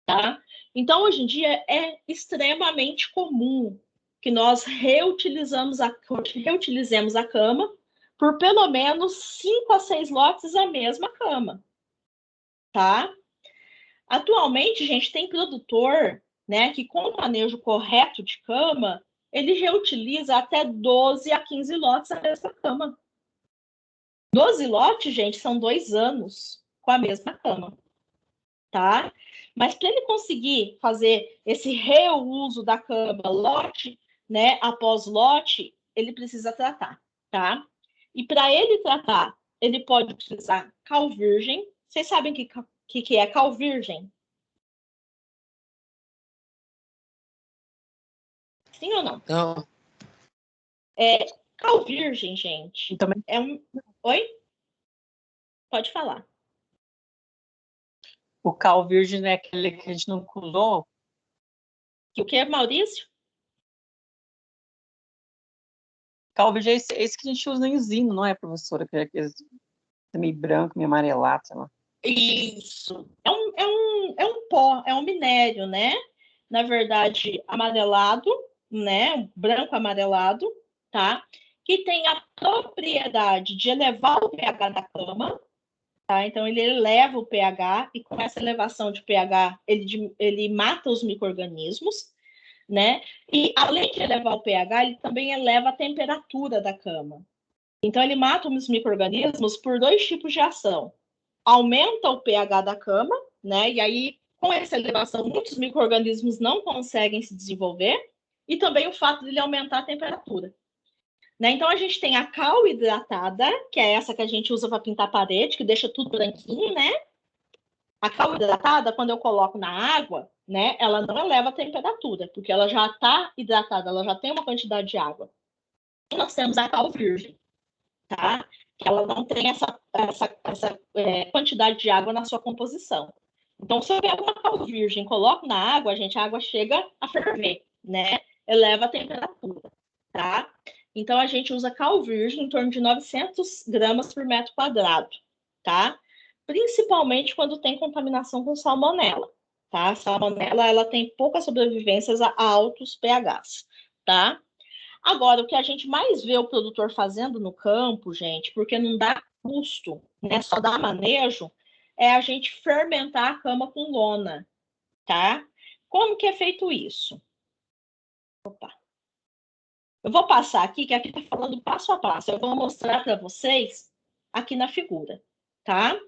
Tá? Então, hoje em dia, é extremamente comum que nós reutilizemos a cama por pelo menos 5 a 6 lotes a mesma cama. Tá? Atualmente, gente, tem produtor, né, que com o manejo correto de cama, ele reutiliza até 12 a 15 lotes a mesma cama. 12 lotes, gente, são 2 anos com a mesma cama. Tá? Mas para ele conseguir fazer esse reuso da cama, lote, né, após lote, ele precisa tratar, tá? E para ele tratar, ele pode utilizar cal virgem. Vocês sabem o que é cal virgem? Sim ou não? Não. Cal virgem, gente, Também. é um... Oi? Pode falar. O cal virgem é aquele que a gente não colou. O que é, Maurício? Cal virgem é esse que a gente usa em usina, não é, professora? Que é meio branco, meio amarelado, sei lá. Isso. É um pó, é um minério, né? Na verdade, amarelado, né? Branco amarelado, tá? Que tem a propriedade de elevar o pH da cama, tá? Então, ele eleva o pH e com essa elevação de pH, ele mata os micro-organismos, né? E além de elevar o pH, ele também eleva a temperatura da cama. Então, ele mata os micro-organismos por 2 tipos de ação. Aumenta o pH da cama, né? E aí, com essa elevação, muitos micro-organismos não conseguem se desenvolver, e também o fato de ele aumentar a temperatura. Né? Então, a gente tem a cal hidratada, que é essa que a gente usa para pintar a parede, que deixa tudo branquinho, né? A cal hidratada, quando eu coloco na água, né, ela não eleva a temperatura, porque ela já está hidratada, ela já tem uma quantidade de água. E nós temos a cal virgem, tá? Que ela não tem essa quantidade de água na sua composição. Então, se eu pego uma cal virgem e coloco na água, gente, a água chega a ferver, né? Eleva a temperatura, tá? Então, a gente usa cal virgem em torno de 900 gramas por metro quadrado, tá? Principalmente quando tem contaminação com salmonela, tá? A salmonela, ela tem poucas sobrevivências a altos pHs, tá? Agora, o que a gente mais vê o produtor fazendo no campo, gente, porque não dá custo, né? Só dá manejo, é a gente fermentar a cama com lona, tá? Como que é feito isso? Opa. Eu vou passar aqui, que aqui tá falando passo a passo. Eu vou mostrar para vocês aqui na figura, tá?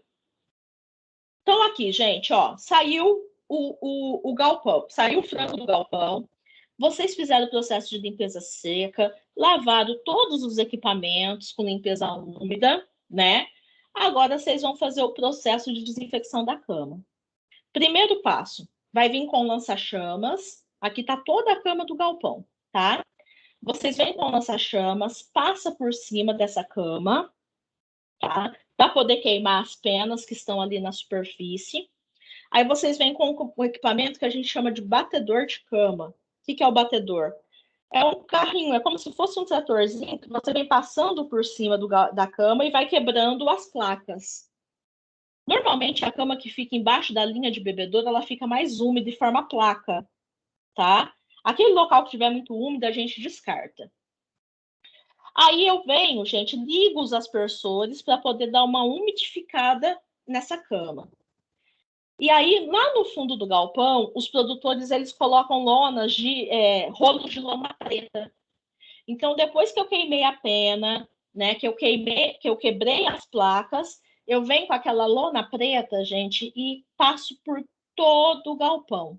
Então, aqui, gente, ó, saiu o galpão, saiu o frango do galpão. Vocês fizeram o processo de limpeza seca, lavaram todos os equipamentos com limpeza úmida, né? Agora vocês vão fazer o processo de desinfecção da cama. Primeiro passo, vai vir com lança-chamas. Aqui tá toda a cama do galpão, tá? Vocês vêm com lança-chamas, passa por cima dessa cama, tá? Para poder queimar as penas que estão ali na superfície. Aí vocês vêm com um equipamento que a gente chama de batedor de cama. O que é o batedor? É um carrinho, é como se fosse um tratorzinho que você vem passando por cima da cama e vai quebrando as placas. Normalmente, a cama que fica embaixo da linha de bebedouro, ela fica mais úmida e forma placa, tá? Aquele local que estiver muito úmido, a gente descarta. Aí eu venho, gente, ligo os aspersores para poder dar uma umidificada nessa cama. E aí, lá no fundo do galpão, os produtores eles colocam lonas de rolos de lona preta. Então, depois que eu queimei a pena, né, que eu quebrei as placas, eu venho com aquela lona preta, gente, e passo por todo o galpão,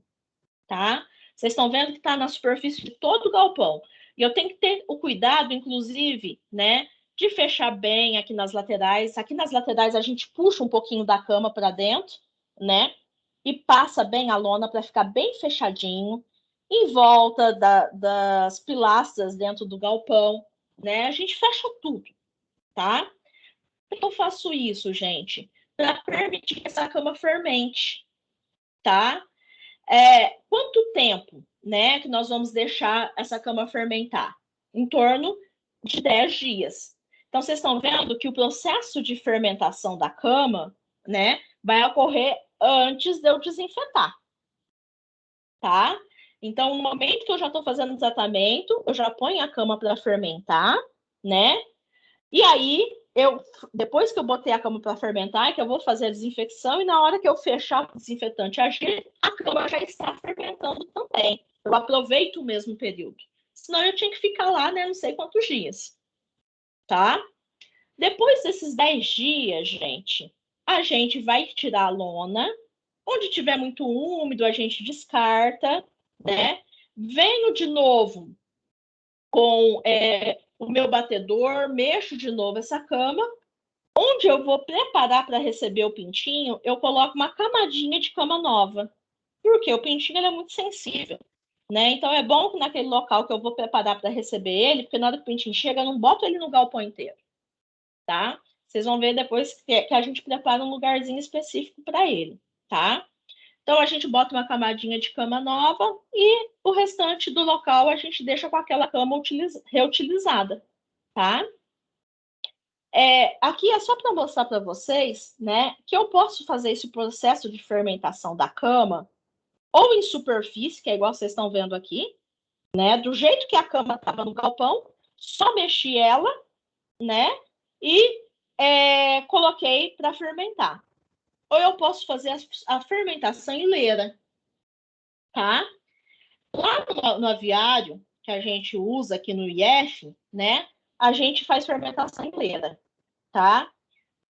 tá? Vocês estão vendo que está na superfície de todo o galpão. E eu tenho que ter o cuidado, inclusive, né, de fechar bem aqui nas laterais. Aqui nas laterais a gente puxa um pouquinho da cama para dentro, né? e passa bem a lona para ficar bem fechadinho, em volta das pilastras dentro do galpão, né? A gente fecha tudo, tá? Por que eu faço isso, gente? Para permitir que essa cama fermente, tá? Quanto tempo, né, que nós vamos deixar essa cama fermentar? Em torno de 10 dias. Então, vocês estão vendo que o processo de fermentação da cama, né, vai ocorrer antes de eu desinfetar, tá? Então, no momento que eu já estou fazendo o tratamento, eu já ponho a cama para fermentar, né? E aí, depois que eu botei a cama para fermentar, é que eu vou fazer a desinfecção, e na hora que eu fechar o desinfetante agir, a cama já está fermentando também. Eu aproveito o mesmo período. Senão eu tinha que ficar lá, né, não sei quantos dias. Tá? Depois desses 10 dias, gente, a gente vai tirar a lona. Onde tiver muito úmido, a gente descarta, né? Venho de novo com o meu batedor, mexo de novo essa cama. Onde eu vou preparar para receber o pintinho, eu coloco uma camadinha de cama nova. Porque o pintinho ele é muito sensível, né? Então é bom que naquele local que eu vou preparar para receber ele, porque na hora que o pintinho chega, eu não boto ele no galpão inteiro, tá? Vocês vão ver depois que a gente prepara um lugarzinho específico para ele, tá? Então a gente bota uma camadinha de cama nova e o restante do local a gente deixa com aquela cama reutilizada, tá? Aqui é só para mostrar para vocês, né, que eu posso fazer esse processo de fermentação da cama ou em superfície, que é igual vocês estão vendo aqui, né, do jeito que a cama estava no galpão, só mexi ela, né, e coloquei para fermentar. Ou eu posso fazer a fermentação em leira, tá? Lá no aviário, que a gente usa aqui no IF, né, a gente faz fermentação em leira, tá?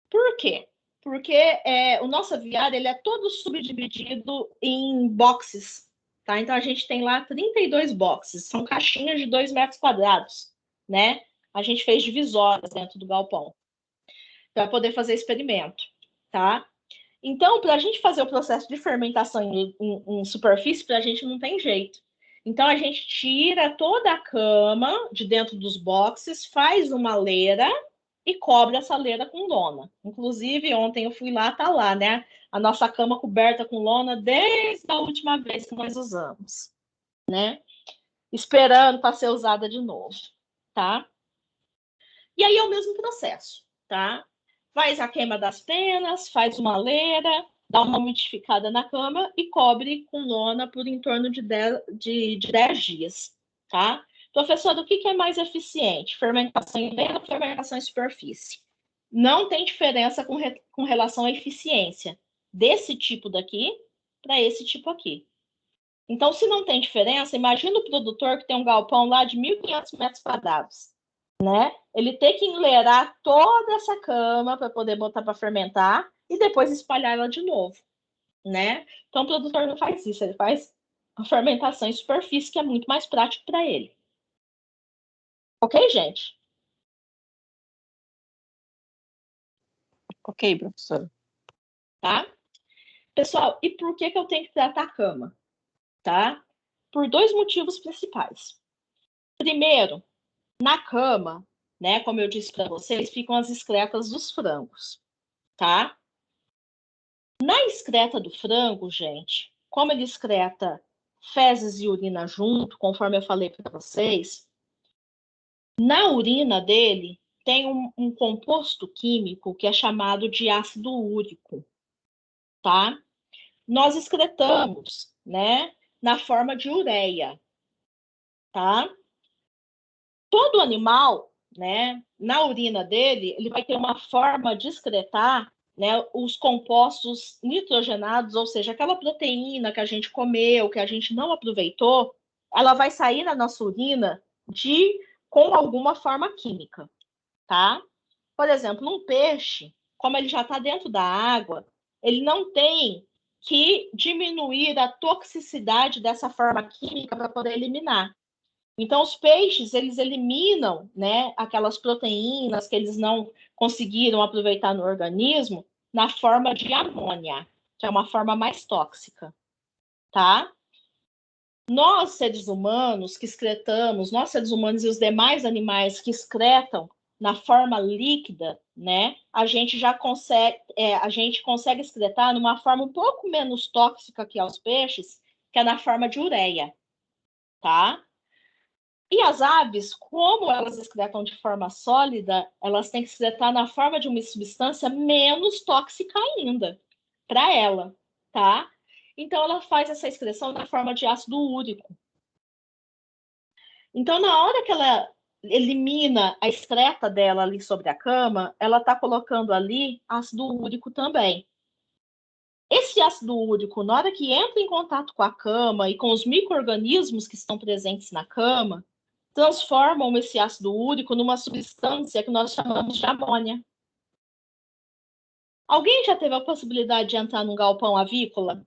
Por quê? Porque o nosso aviário ele é todo subdividido em boxes, tá? Então a gente tem lá 32 boxes, são caixinhas de 2 metros quadrados, né? A gente fez divisórias dentro do galpão para poder fazer experimento, tá? Então, para a gente fazer o processo de fermentação em superfície, para a gente não tem jeito. Então, a gente tira toda a cama de dentro dos boxes, faz uma leira e cobre essa leira com lona. Inclusive, ontem eu fui lá, tá lá, né? A nossa cama coberta com lona desde a última vez que nós usamos, né? Esperando para ser usada de novo, tá? E aí é o mesmo processo, tá? Faz a queima das penas, faz uma leira, dá uma umidificada na cama e cobre com lona por em torno de 10 dias, tá? Professor, o que é mais eficiente? Fermentação em leira ou fermentação em superfície? Não tem diferença com relação à eficiência desse tipo daqui para esse tipo aqui. Então, se não tem diferença, imagina o produtor que tem um galpão lá de 1.500 metros quadrados, né? Ele tem que enleirar toda essa cama para poder botar para fermentar e depois espalhar ela de novo, né? Então, o produtor não faz isso, ele faz a fermentação em superfície, que é muito mais prático para ele. Ok, gente? Ok, professora. Tá? Pessoal, e por que eu tenho que tratar a cama? Tá? Por 2 motivos principais. Primeiro, na cama, né, como eu disse para vocês, ficam as excretas dos frangos, tá? Na excreta do frango, gente, como ele excreta fezes e urina junto, conforme eu falei para vocês, na urina dele tem um composto químico que é chamado de ácido úrico, tá? Nós excretamos, né, na forma de ureia, tá? Todo animal, né, na urina dele, ele vai ter uma forma de excretar, né, os compostos nitrogenados, ou seja, aquela proteína que a gente comeu, que a gente não aproveitou, ela vai sair na nossa urina com alguma forma química, tá? Por exemplo, um peixe, como ele já está dentro da água, ele não tem que diminuir a toxicidade dessa forma química para poder eliminar. Então, os peixes, eles eliminam, né, aquelas proteínas que eles não conseguiram aproveitar no organismo na forma de amônia, que é uma forma mais tóxica, tá? Nós, seres humanos que excretamos, nós, seres humanos e os demais animais que excretam na forma líquida, né? A gente consegue excretar numa forma um pouco menos tóxica que aos peixes, que é na forma de ureia, tá? E as aves, como elas excretam de forma sólida, elas têm que excretar na forma de uma substância menos tóxica ainda, para ela, tá? Então, ela faz essa excreção na forma de ácido úrico. Então, na hora que ela elimina a excreta dela ali sobre a cama, ela está colocando ali ácido úrico também. Esse ácido úrico, na hora que entra em contato com a cama e com os micro-organismos que estão presentes na cama, transformam esse ácido úrico numa substância que nós chamamos de amônia. Alguém já teve a possibilidade de entrar num galpão avícola?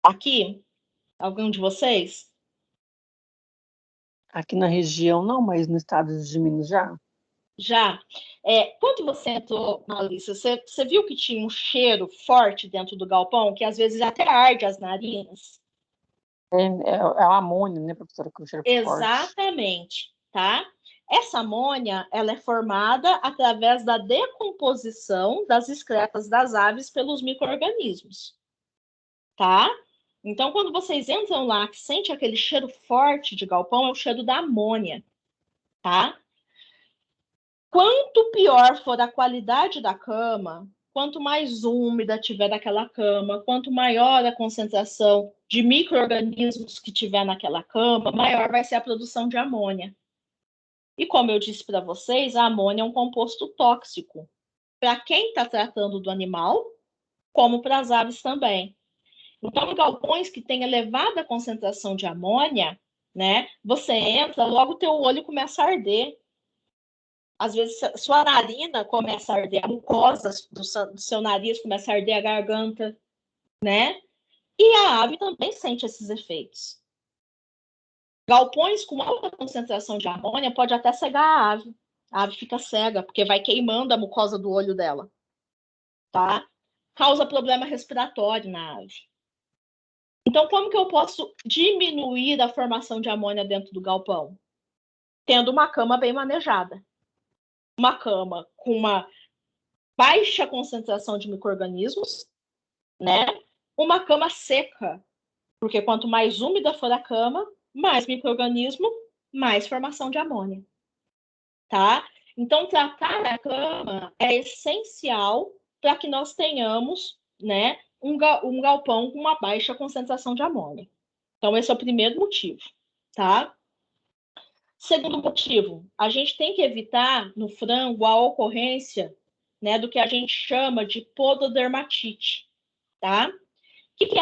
Aqui? Algum de vocês? Aqui na região não, mas no estado de Minas já. Já. Quando você entrou, Alice, você viu que tinha um cheiro forte dentro do galpão, que às vezes até arde as narinas? É o amônio, né, professora, que o cheiro é forte. Exatamente, tá? Essa amônia, ela é formada através da decomposição das excretas das aves pelos micro-organismos, tá? Então, quando vocês entram lá, que sente aquele cheiro forte de galpão, é o cheiro da amônia, tá? Quanto pior for a qualidade da cama, quanto mais úmida tiver daquela cama, quanto maior a concentração de micro-organismos que tiver naquela cama, maior vai ser a produção de amônia. E como eu disse para vocês, a amônia é um composto tóxico para quem está tratando do animal, como para as aves também. Então, em galpões que têm elevada concentração de amônia, né, você entra, logo o teu olho começa a arder. Às vezes, sua narina começa a arder, a mucosa do seu nariz começa a arder, a garganta, né? E a ave também sente esses efeitos. Galpões com alta concentração de amônia pode até cegar a ave. A ave fica cega, porque vai queimando a mucosa do olho dela, tá? Causa problema respiratório na ave. Então, como que eu posso diminuir a formação de amônia dentro do galpão? Tendo uma cama bem manejada. Uma cama com uma baixa concentração de micro-organismos, né? Uma cama seca, porque quanto mais úmida for a cama, mais micro-organismo, mais formação de amônia, tá? Então, tratar a cama é essencial para que nós tenhamos, né, um galpão com uma baixa concentração de amônia. Então, esse é o primeiro motivo, tá? Segundo motivo, a gente tem que evitar no frango a ocorrência, né, do que a gente chama de pododermatite, tá? O que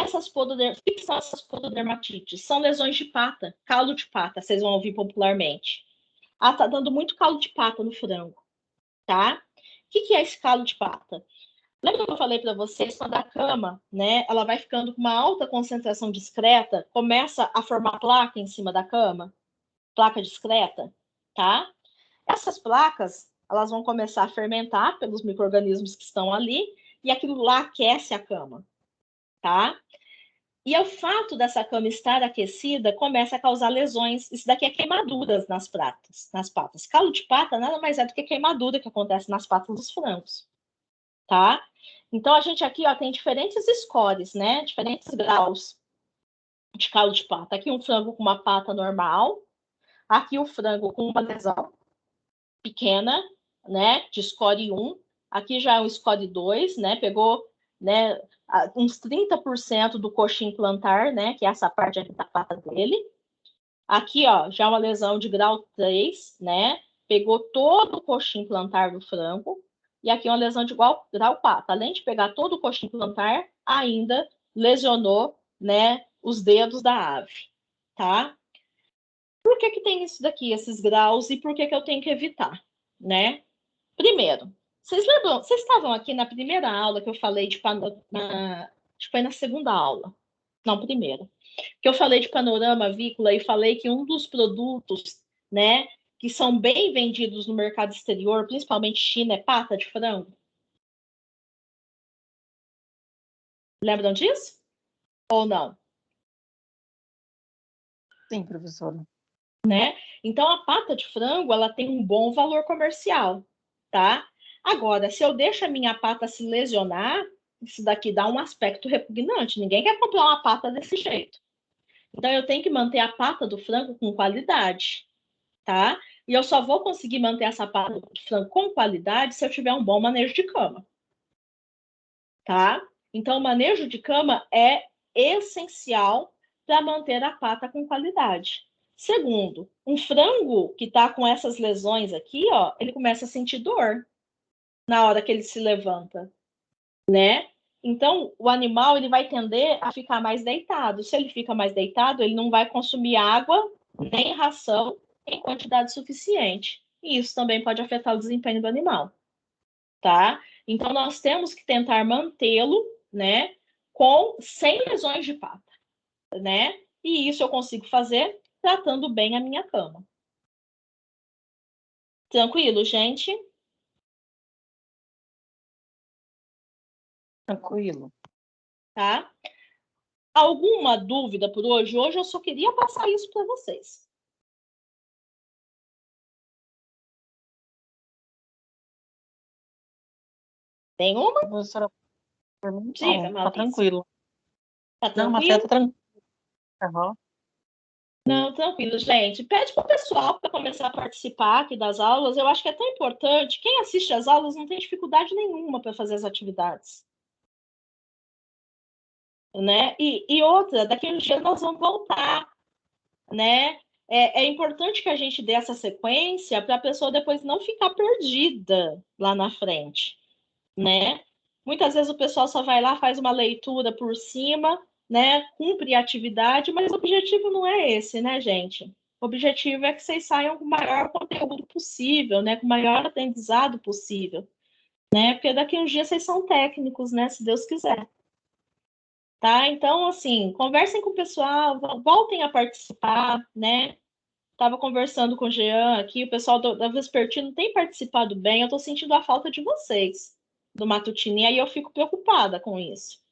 são essas pododermatites? São lesões de pata, calo de pata, vocês vão ouvir popularmente. Ah, tá dando muito calo de pata no frango, tá? O que é esse calo de pata? Lembra que eu falei para vocês, quando a cama, né, ela vai ficando com uma alta concentração discreta, começa a formar placa em cima da cama? Placa discreta, tá? Essas placas, elas vão começar a fermentar pelos micro-organismos que estão ali, e aquilo lá aquece a cama, tá? E o fato dessa cama estar aquecida começa a causar lesões. Isso daqui é queimaduras nas patas. Calo de pata nada mais é do que queimadura que acontece nas patas dos frangos, tá? Então, a gente aqui, ó, tem diferentes scores, né? Diferentes graus de calo de pata. Aqui um frango com uma pata normal, aqui o frango com uma lesão pequena, né, de score 1. Aqui já é um score 2, né, pegou, né, uns 30% do coxim plantar, né, que é essa parte aqui da pata dele. Aqui, ó, já uma lesão de grau 3, né, pegou todo o coxim plantar do frango. E aqui uma lesão de grau 4. Além de pegar todo o coxim plantar, ainda lesionou, né, os dedos da ave, tá? Por que tem isso daqui, esses graus, e por que eu tenho que evitar, né? Primeiro, vocês lembram, vocês estavam aqui na primeira aula que eu falei acho que foi na segunda aula, não, primeira, que eu falei de panorama avícola e falei que um dos produtos, né, que são bem vendidos no mercado exterior, principalmente China, é pata de frango. Lembram disso? Ou não? Sim, professora. Né? Então, a pata de frango, ela tem um bom valor comercial, tá? Agora, se eu deixo a minha pata se lesionar, isso daqui dá um aspecto repugnante. Ninguém quer comprar uma pata desse jeito. Então, eu tenho que manter a pata do frango com qualidade, tá? E eu só vou conseguir manter essa pata de frango com qualidade se eu tiver um bom manejo de cama, tá? Então, o manejo de cama é essencial para manter a pata com qualidade. Segundo, um frango que está com essas lesões aqui, ó, ele começa a sentir dor na hora que ele se levanta, né? Então, o animal ele vai tender a ficar mais deitado. Se ele fica mais deitado, ele não vai consumir água nem ração em quantidade suficiente. E isso também pode afetar o desempenho do animal, tá? Então, nós temos que tentar mantê-lo, né, sem lesões de pata, né? E isso eu consigo fazer tratando bem a minha cama. Tranquilo, gente? Tranquilo. Tá? Alguma dúvida por hoje? Hoje eu só queria passar isso para vocês. Nenhuma? Professora, por mim, Diga, não, tá Maurício. tranquilo. Tá Não, mas tá tranquilo? tranquilo. Aham. Não, tranquilo, gente. Pede para o pessoal para começar a participar aqui das aulas. Eu acho que é tão importante. Quem assiste às aulas não tem dificuldade nenhuma para fazer as atividades. Né? E outra, daqui a uns dias nós vamos voltar, né? É importante que a gente dê essa sequência para a pessoa depois não ficar perdida lá na frente, né? Muitas vezes o pessoal só vai lá, faz uma leitura por cima, né? Cumpre a atividade, mas o objetivo não é esse, né, gente? O objetivo é que vocês saiam com o maior conteúdo possível, né? Com o maior aprendizado possível, né? Porque daqui a uns dias vocês são técnicos, né? Se Deus quiser. Tá? Então, assim, conversem com o pessoal, voltem a participar, né? Estava conversando com o Jean aqui, o pessoal da Vespertino tem participado bem, eu estou sentindo a falta de vocês do Matutini, e aí eu fico preocupada com isso,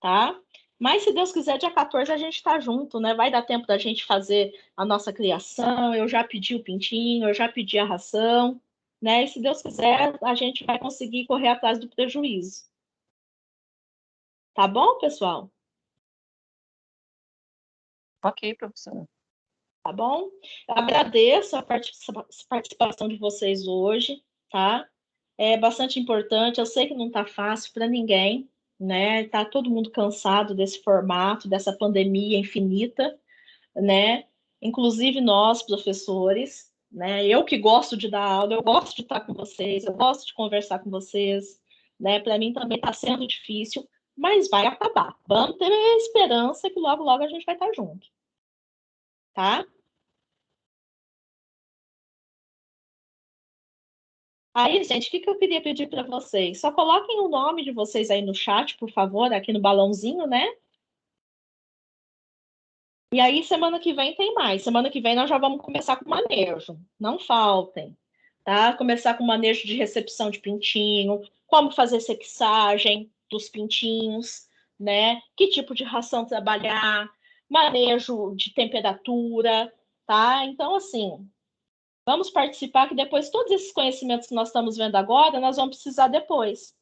tá? Mas se Deus quiser, dia 14 a gente está junto, né? Vai dar tempo da gente fazer a nossa criação, eu já pedi o pintinho, eu já pedi a ração, né? E se Deus quiser, a gente vai conseguir correr atrás do prejuízo. Tá bom, pessoal? Ok, professora. Tá bom? Eu agradeço a participação de vocês hoje, tá? É bastante importante. Eu sei que não está fácil para ninguém, né? Tá todo mundo cansado desse formato, dessa pandemia infinita, né? Inclusive nós, professores, né? Eu que gosto de dar aula, eu gosto de estar com vocês, eu gosto de conversar com vocês, né? Para mim também está sendo difícil, mas vai acabar. Vamos ter a esperança que logo, logo a gente vai estar junto, tá? Aí, gente, o que eu queria pedir para vocês? Só coloquem o nome de vocês aí no chat, por favor, aqui no balãozinho, né? E aí, semana que vem tem mais. Semana que vem nós já vamos começar com manejo. Não faltem, tá? Começar com manejo de recepção de pintinho, como fazer sexagem dos pintinhos, né? Que tipo de ração trabalhar, manejo de temperatura, tá? Então, assim, vamos participar que depois todos esses conhecimentos que nós estamos vendo agora, nós vamos precisar depois.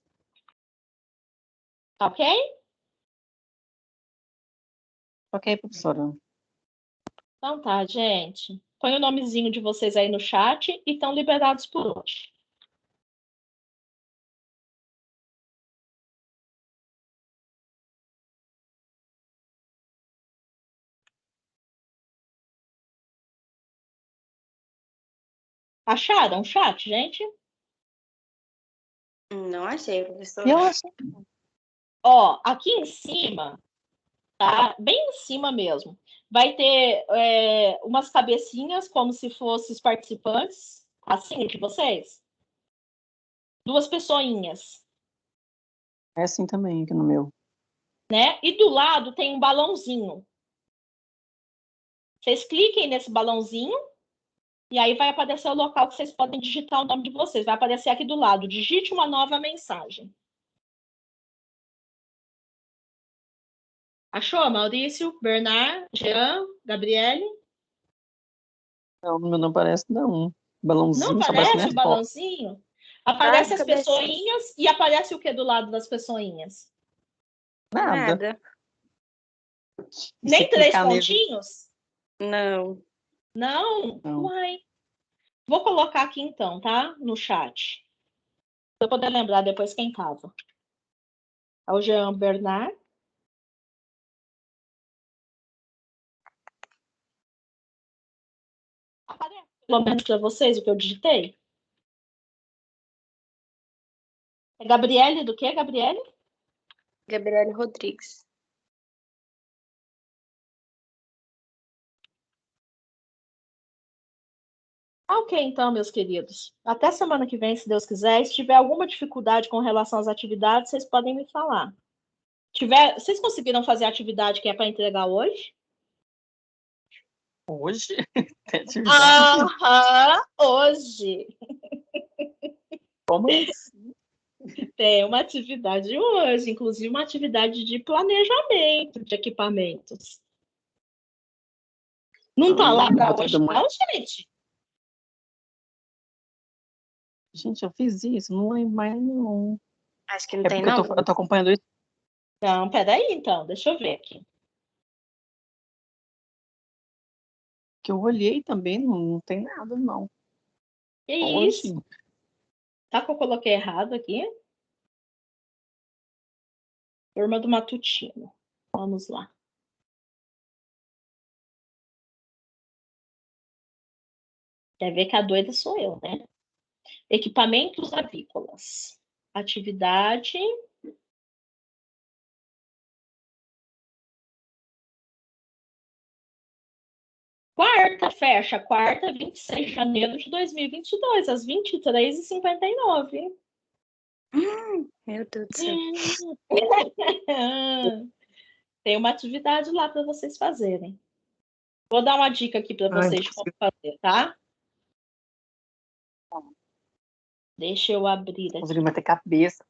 Tá ok? Ok, professora. Então tá, gente. Põe o nomezinho de vocês aí no chat e estão liberados por hoje. Acharam o chat, gente? Não achei, professora. Eu acho. Ó, aqui em cima, tá? Bem em cima mesmo. Vai ter umas cabecinhas como se fossem os participantes, assim de vocês. Duas pessoinhas, É assim também aqui no meu. né? E do lado tem um balãozinho. Vocês cliquem nesse balãozinho e aí vai aparecer o local que vocês podem digitar o nome de vocês. Vai aparecer aqui do lado. Digite uma nova mensagem. Achou, Maurício, Bernard, Jean, Gabriele? Não, no meu não aparece, não. Não Balãozinho, só aparece aparece o minhas fotos. balãozinho? Ai, Aparece as cadê? pessoinhas e aparece o que do lado das pessoinhas? Nada. Nada. E se Nem três clicar nele, pontinhos? Não. Não? não. Uai. Vou colocar aqui então, tá? No chat. Pra eu poder lembrar depois quem tava. É o Jean Bernard. Aparece pelo menos para vocês o que eu digitei? É Gabriele do quê, Gabriele? Gabriele Rodrigues. Ok, então, meus queridos. Até semana que vem, se Deus quiser. Se tiver alguma dificuldade com relação às atividades, vocês podem me falar. Vocês conseguiram fazer a atividade que é para entregar hoje? Hoje tem atividade. Aham, hoje. Como assim? Tem uma atividade hoje, inclusive uma atividade de planejamento de equipamentos. Não tá lá para hoje, não, gente? Gente, eu fiz isso, não lembro mais, não. Acho que não É tem, porque não. eu tô acompanhando isso. Não, peraí, então, deixa eu ver aqui. Que eu olhei também, não tem nada, não. Que Hoje, isso? Tá que eu coloquei errado aqui? Turma do Matutino. Vamos lá. Quer ver que a doida sou eu, né? Equipamentos avícolas. Atividade. Quarta, fecha. Quarta, 26 de janeiro de 2022, às 23h59. Meu Deus do céu. Tem uma atividade lá para vocês fazerem. Vou dar uma dica aqui para vocês de como fazer, tá? Deixa eu abrir aqui. conseguindo ter cabeça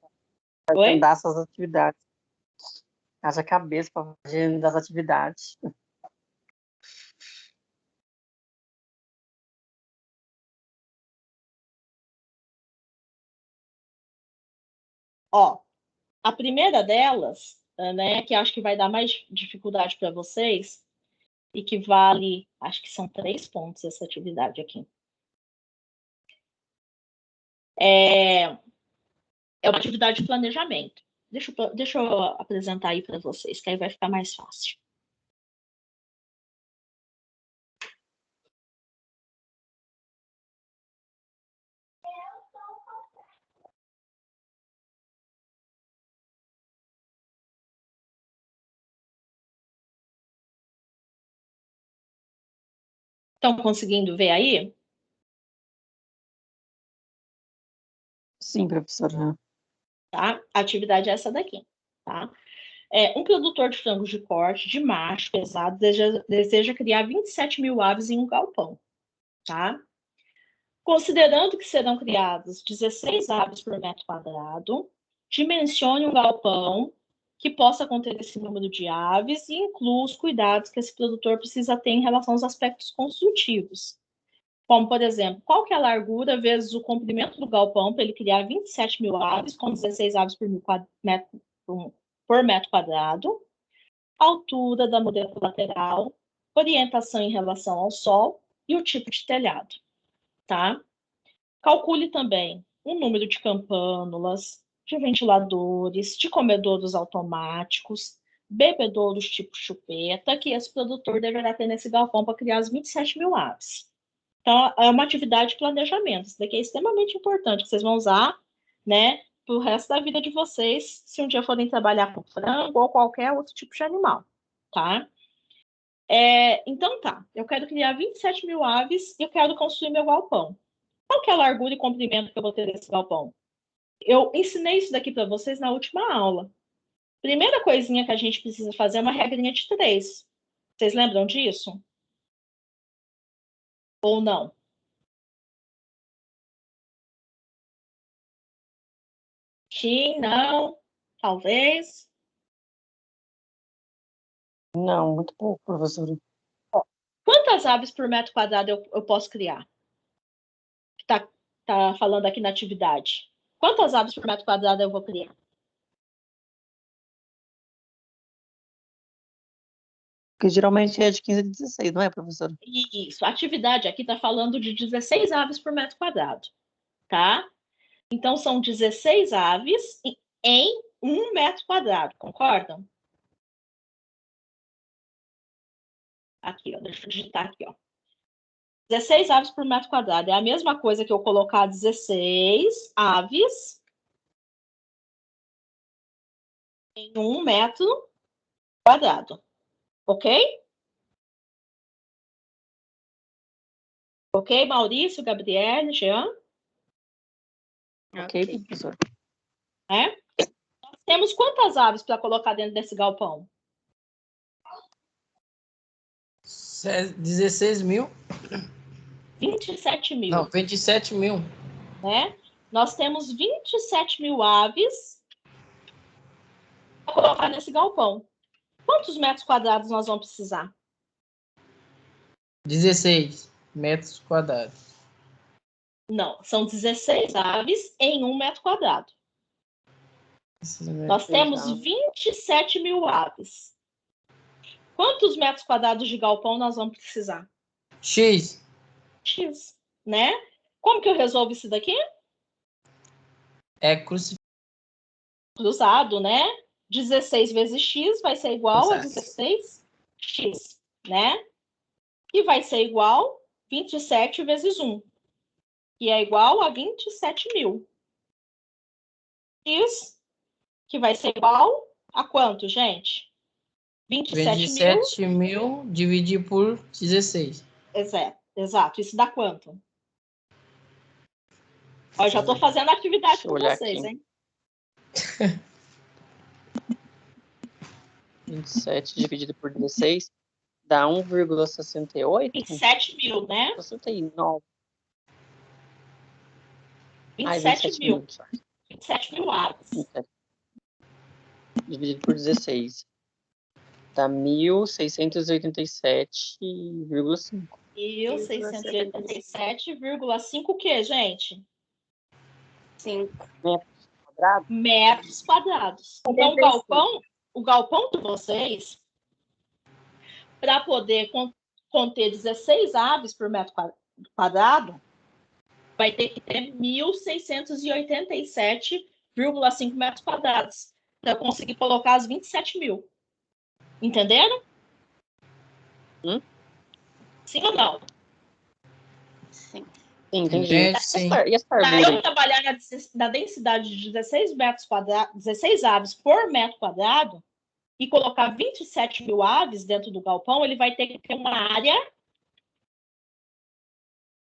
para Oi? agendar essas atividades. Haja cabeça para agendar as atividades. Ó, a primeira delas, né, que acho que vai dar mais dificuldade para vocês, e que vale, acho que são 3 pontos essa atividade aqui. É uma atividade de planejamento. Deixa eu apresentar aí para vocês, que aí vai ficar mais fácil. Estão conseguindo ver aí? Sim, professora. Tá? A atividade é essa daqui, tá? Um produtor de frangos de corte, de macho, pesado, deseja criar 27 mil aves em um galpão, tá? Considerando que serão criados 16 aves por metro quadrado, dimensione um galpão que possa conter esse número de aves e inclua os cuidados que esse produtor precisa ter em relação aos aspectos construtivos. Como, por exemplo, qual que é a largura vezes o comprimento do galpão para ele criar 27 mil aves, com 16 aves por metro quadrado, altura da mureta lateral, orientação em relação ao sol e o tipo de telhado, tá? Calcule também o número de campânulas, de ventiladores, de comedouros automáticos, bebedouros tipo chupeta, que esse produtor deverá ter nesse galpão para criar as 27 mil aves. Então, é uma atividade de planejamento. Isso daqui é extremamente importante, que vocês vão usar, né, para o resto da vida de vocês, se um dia forem trabalhar com frango ou qualquer outro tipo de animal, tá? Então, tá. Eu quero criar 27 mil aves e eu quero construir meu galpão. Qual que é a largura e comprimento que eu vou ter nesse galpão? Eu ensinei isso daqui para vocês na última aula. Primeira coisinha que a gente precisa fazer é uma regrinha de 3. Vocês lembram disso? Ou não? Sim, não, talvez. Não, muito pouco, professora. Quantas aves por metro quadrado eu posso criar? Tá falando aqui na atividade. Quantas aves por metro quadrado eu vou criar? Porque geralmente é de 15 a 16, não é, professora? Isso, a atividade aqui está falando de 16 aves por metro quadrado, tá? Então, são 16 aves em 1 metro quadrado, concordam? Aqui, ó, deixa eu digitar aqui, ó. 16 aves por metro quadrado. É a mesma coisa que eu colocar 16 aves em 1 metro quadrado. Ok? Ok, Maurício, Gabriel, Jean? Ok, professora. É? Nós temos quantas aves para colocar dentro desse galpão? 16 mil? 27 mil. Não, 27 mil. Né? Nós temos 27 mil aves para colocar nesse galpão. Quantos metros quadrados nós vamos precisar? 16 metros quadrados. Não, são 16 aves em 1 metro quadrado. Nós temos 27 mil aves. Quantos metros quadrados de galpão nós vamos precisar? X. X, né? Como que eu resolvo isso daqui? É Cruzado, né? 16 vezes x vai ser igual a 16x, né? E vai ser igual 27 vezes 1, que é igual a 27 mil. X, que vai ser igual a quanto, gente? 27 mil dividido por 16. Exato. Isso dá quanto? Eu já estou fazendo a atividade com vocês, aqui. hein? 27 dividido por 16 dá 1,68? 27 mil, né? 69. 27 mil. 27 mil aves. 27. Dividido por 16. Dá 1.687,5. 1.687,5 o quê, gente? 5 metros quadrados. Metros quadrados. Então, o galpão de vocês, para poder conter 16 aves por metro quadrado, vai ter que ter 1.687,5 metros quadrados para conseguir colocar as 27 mil. Entenderam? Sim ou não? Sim. Entendi. Sim. E essa Para árvore? eu trabalhar na densidade de 16 metros quadrados, 16 aves por metro quadrado, e colocar 27 mil aves dentro do galpão, ele vai ter que ter uma área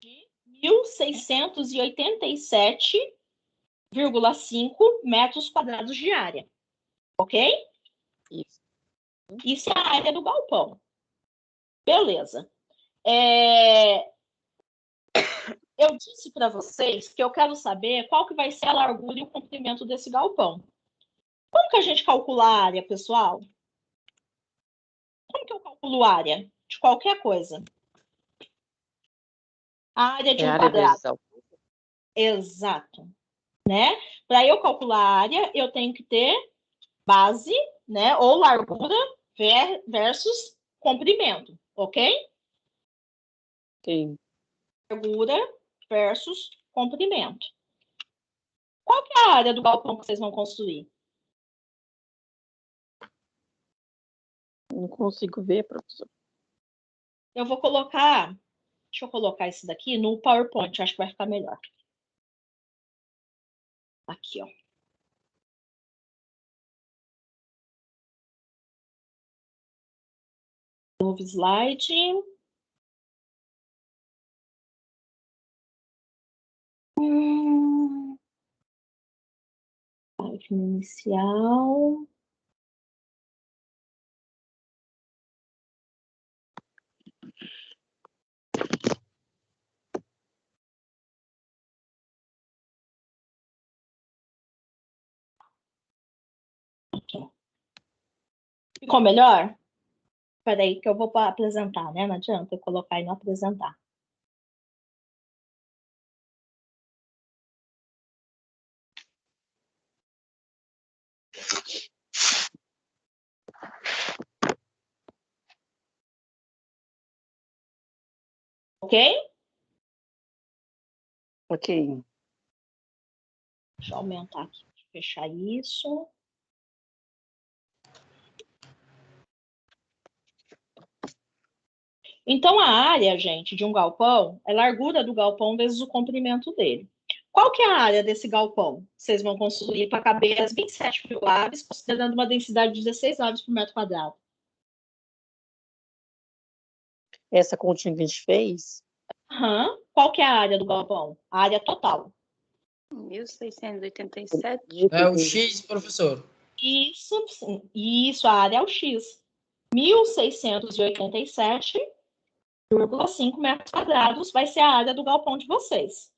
de 1.687,5 metros quadrados de área. Ok? Isso. Isso é a área do galpão. Beleza. Eu disse para vocês que eu quero saber qual que vai ser a largura e o comprimento desse galpão. Como que a gente calcula a área, pessoal? Como que eu calculo a área de qualquer coisa? A área de um quadrado. Exato. Né? Para eu calcular a área, eu tenho que ter base, né? Ou largura versus comprimento, ok? Sim. Largura versus comprimento. Qual que é a área do galpão que vocês vão construir? Não consigo ver, professor. Eu vou colocar... Deixa eu colocar isso daqui no PowerPoint, acho que vai ficar melhor. Aqui, ó. Novo slide. Página inicial. Aqui. Ficou melhor? Peraí, que eu vou apresentar, né? Não adianta eu colocar e não apresentar. Ok? Ok. Deixa eu aumentar aqui, fechar isso. Então, a área, gente, de um galpão é a largura do galpão vezes o comprimento dele. Qual que é a área desse galpão? Vocês vão construir para caber as 27 mil aves, considerando uma densidade de 16 aves por metro quadrado. Essa continha que a gente fez, Uhum. Qual que é a área do galpão? A área total. 1687. É o X, professor. Isso, sim. Isso, a área é o X. 1.687,5 metros quadrados vai ser a área do galpão de vocês.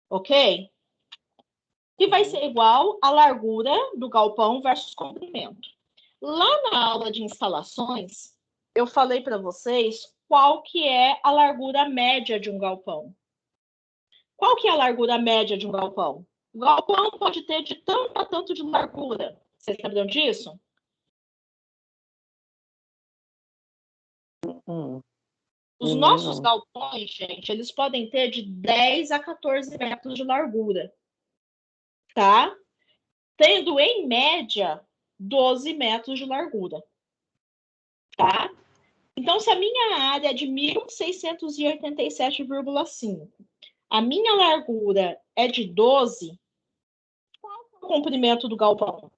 Ok? Que vai ser igual à largura do galpão versus comprimento. Lá na aula de instalações, eu falei para vocês qual que é a largura média de um galpão. Qual que é a largura média de um galpão? O galpão pode ter de tanto a tanto de largura. Vocês sabiam disso? Os nossos galpões, gente, eles podem ter de 10 a 14 metros de largura, tá? Tendo, em média, 12 metros de largura, tá? Então, se a minha área é de 1.687,5, a minha largura é de 12, qual é o comprimento do galpão?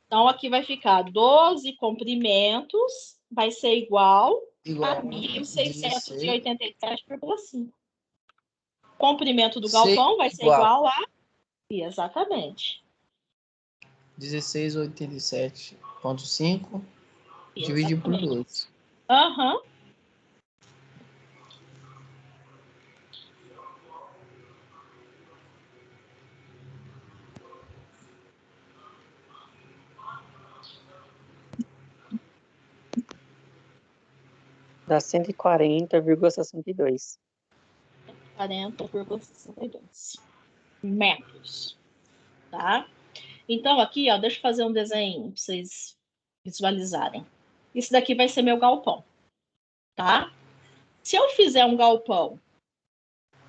Então, aqui vai ficar 12 comprimentos, vai ser igual a 1.687,5. Comprimento do galpão vai ser igual a... Exatamente. 1687,5 dividido por 2. Aham. dá 140,62. 40,62 metros, tá? Então, aqui, ó, deixa eu fazer um desenho para vocês visualizarem. Isso daqui vai ser meu galpão, tá? Se eu fizer um galpão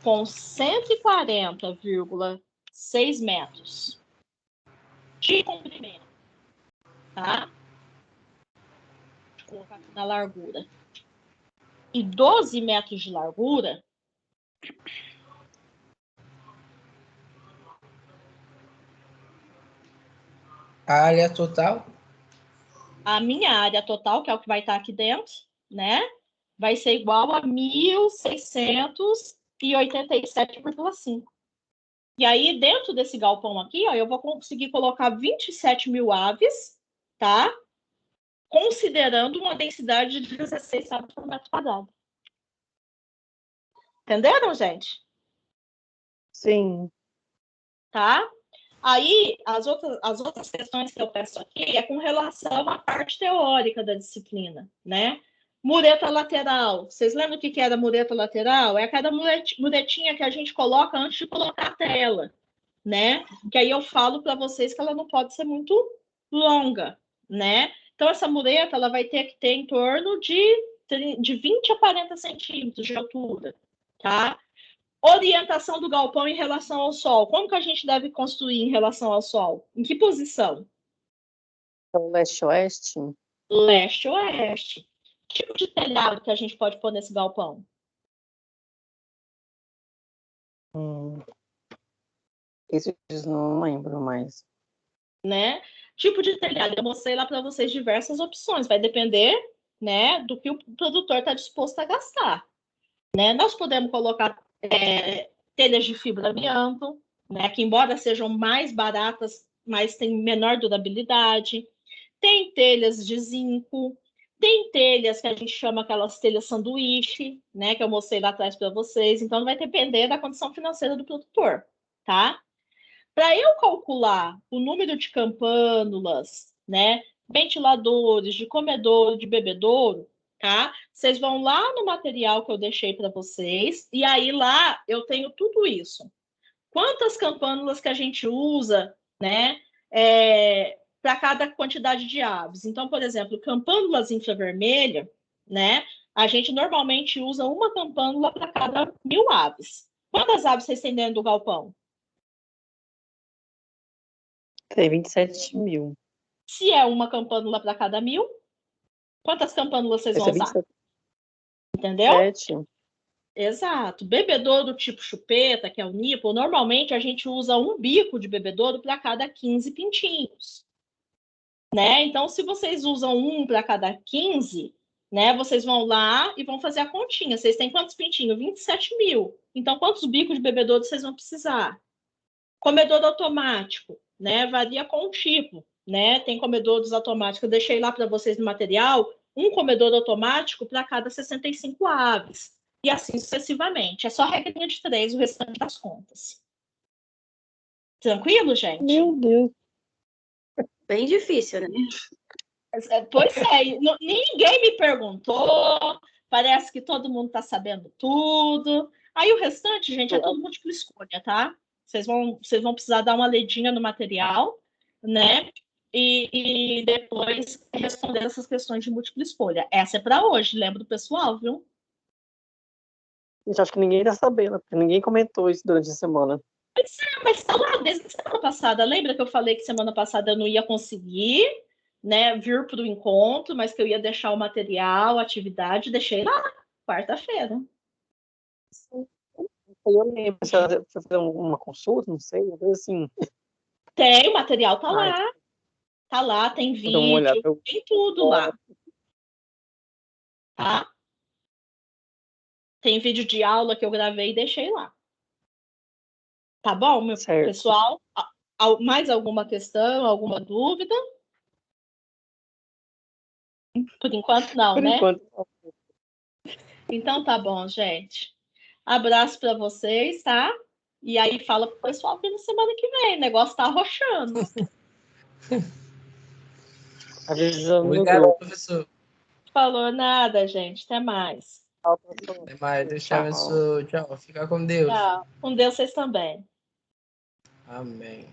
com 140,6 metros de comprimento, tá? Vou colocar aqui na largura. E 12 metros de largura, A área total? A minha área total, que é o que vai estar aqui dentro, né? Vai ser igual a 1.687,5. E aí, dentro desse galpão aqui, ó, eu vou conseguir colocar 27 mil aves, tá? Considerando uma densidade de 16 aves por metro quadrado. Entenderam, gente? Sim. Tá? Aí, as outras questões que eu peço aqui é com relação à parte teórica da disciplina, né? Mureta lateral. Vocês lembram o que era mureta lateral? É aquela muretinha que a gente coloca antes de colocar a tela, né? Que aí eu falo para vocês que ela não pode ser muito longa, né? Então, essa mureta ela vai ter que ter em torno de 20 a 40 centímetros de altura, tá? Orientação do galpão em relação ao sol. Como que a gente deve construir em relação ao sol? Em que posição? Leste-oeste? Leste-oeste. Que tipo de telhado que a gente pode pôr nesse galpão? Isso eu não lembro mais. Né? Tipo de telhado, eu mostrei lá para vocês diversas opções. Vai depender, né, do que o produtor está disposto a gastar. Né? Nós podemos colocar telhas de fibra amianto, né, que embora sejam mais baratas, mas têm menor durabilidade. Tem telhas de zinco, tem telhas que a gente chama aquelas telhas sanduíche, né, que eu mostrei lá atrás para vocês. Então, vai depender da condição financeira do produtor, tá? Para eu calcular o número de campânulas, né, ventiladores, de comedouro, de bebedouro, tá? Vocês vão lá no material que eu deixei para vocês, e aí lá eu tenho tudo isso. Quantas campânulas que a gente usa, né, para cada quantidade de aves. Então, por exemplo, campânulas infravermelha, né, a gente normalmente usa uma campânula para cada 1.000 aves. Quantas aves vocês têm dentro do galpão? Tem 27 mil. Se é uma campânula para cada 1.000, quantas campânulas vocês vão Esse é usar? 27. Entendeu? 7. Exato. Bebedouro do tipo chupeta, que é o nipple, normalmente a gente usa um bico de bebedouro para cada 15 pintinhos. Né? Então, se vocês usam um para cada 15, né, vocês vão lá e vão fazer a continha. Vocês têm quantos pintinhos? 27 mil. Então, quantos bicos de bebedouro vocês vão precisar? Comedouro automático, né? Varia com o tipo, né? Tem comedouros automáticos. Eu deixei lá para vocês no material um comedouro automático para cada 65 aves. E assim sucessivamente. É só regrinha de 3, o restante das contas. Tranquilo, gente? Meu Deus. Bem difícil, né? Pois é, ninguém me perguntou, parece que todo mundo está sabendo tudo. Aí o restante, gente, é tudo múltipla escolha, tá? Vocês vão precisar dar uma ledinha no material, né? E depois responder essas questões de múltipla escolha. Essa é para hoje, lembra do pessoal, viu? Gente, acho que ninguém tá sabendo, porque ninguém comentou isso durante a semana. Mas está lá desde a semana passada. Lembra que eu falei que semana passada eu não ia conseguir, né, vir para o encontro, mas que eu ia deixar o material, a atividade, deixei lá, quarta-feira. Eu lembro, se ela foi fazer uma consulta, não sei, uma coisa assim. Tem, o material tá Ai, lá. Tá lá, tem vou dar uma olhada. vídeo, tem tudo lá. Tá? Tem vídeo de aula que eu gravei e deixei lá. Tá bom, meu Certo. pessoal? Mais alguma questão, alguma dúvida? Por enquanto, não, Por né? enquanto. Então tá bom, gente. Abraço para vocês, tá? E aí fala pro pessoal que na semana que vem o negócio tá arrochando. Avisando no Obrigado, grupo. professor. Falou nada, gente. Até mais. Até mais. Deus te abençoe. Tchau. Fica com Deus. Tchau. Com Deus vocês também. Amém.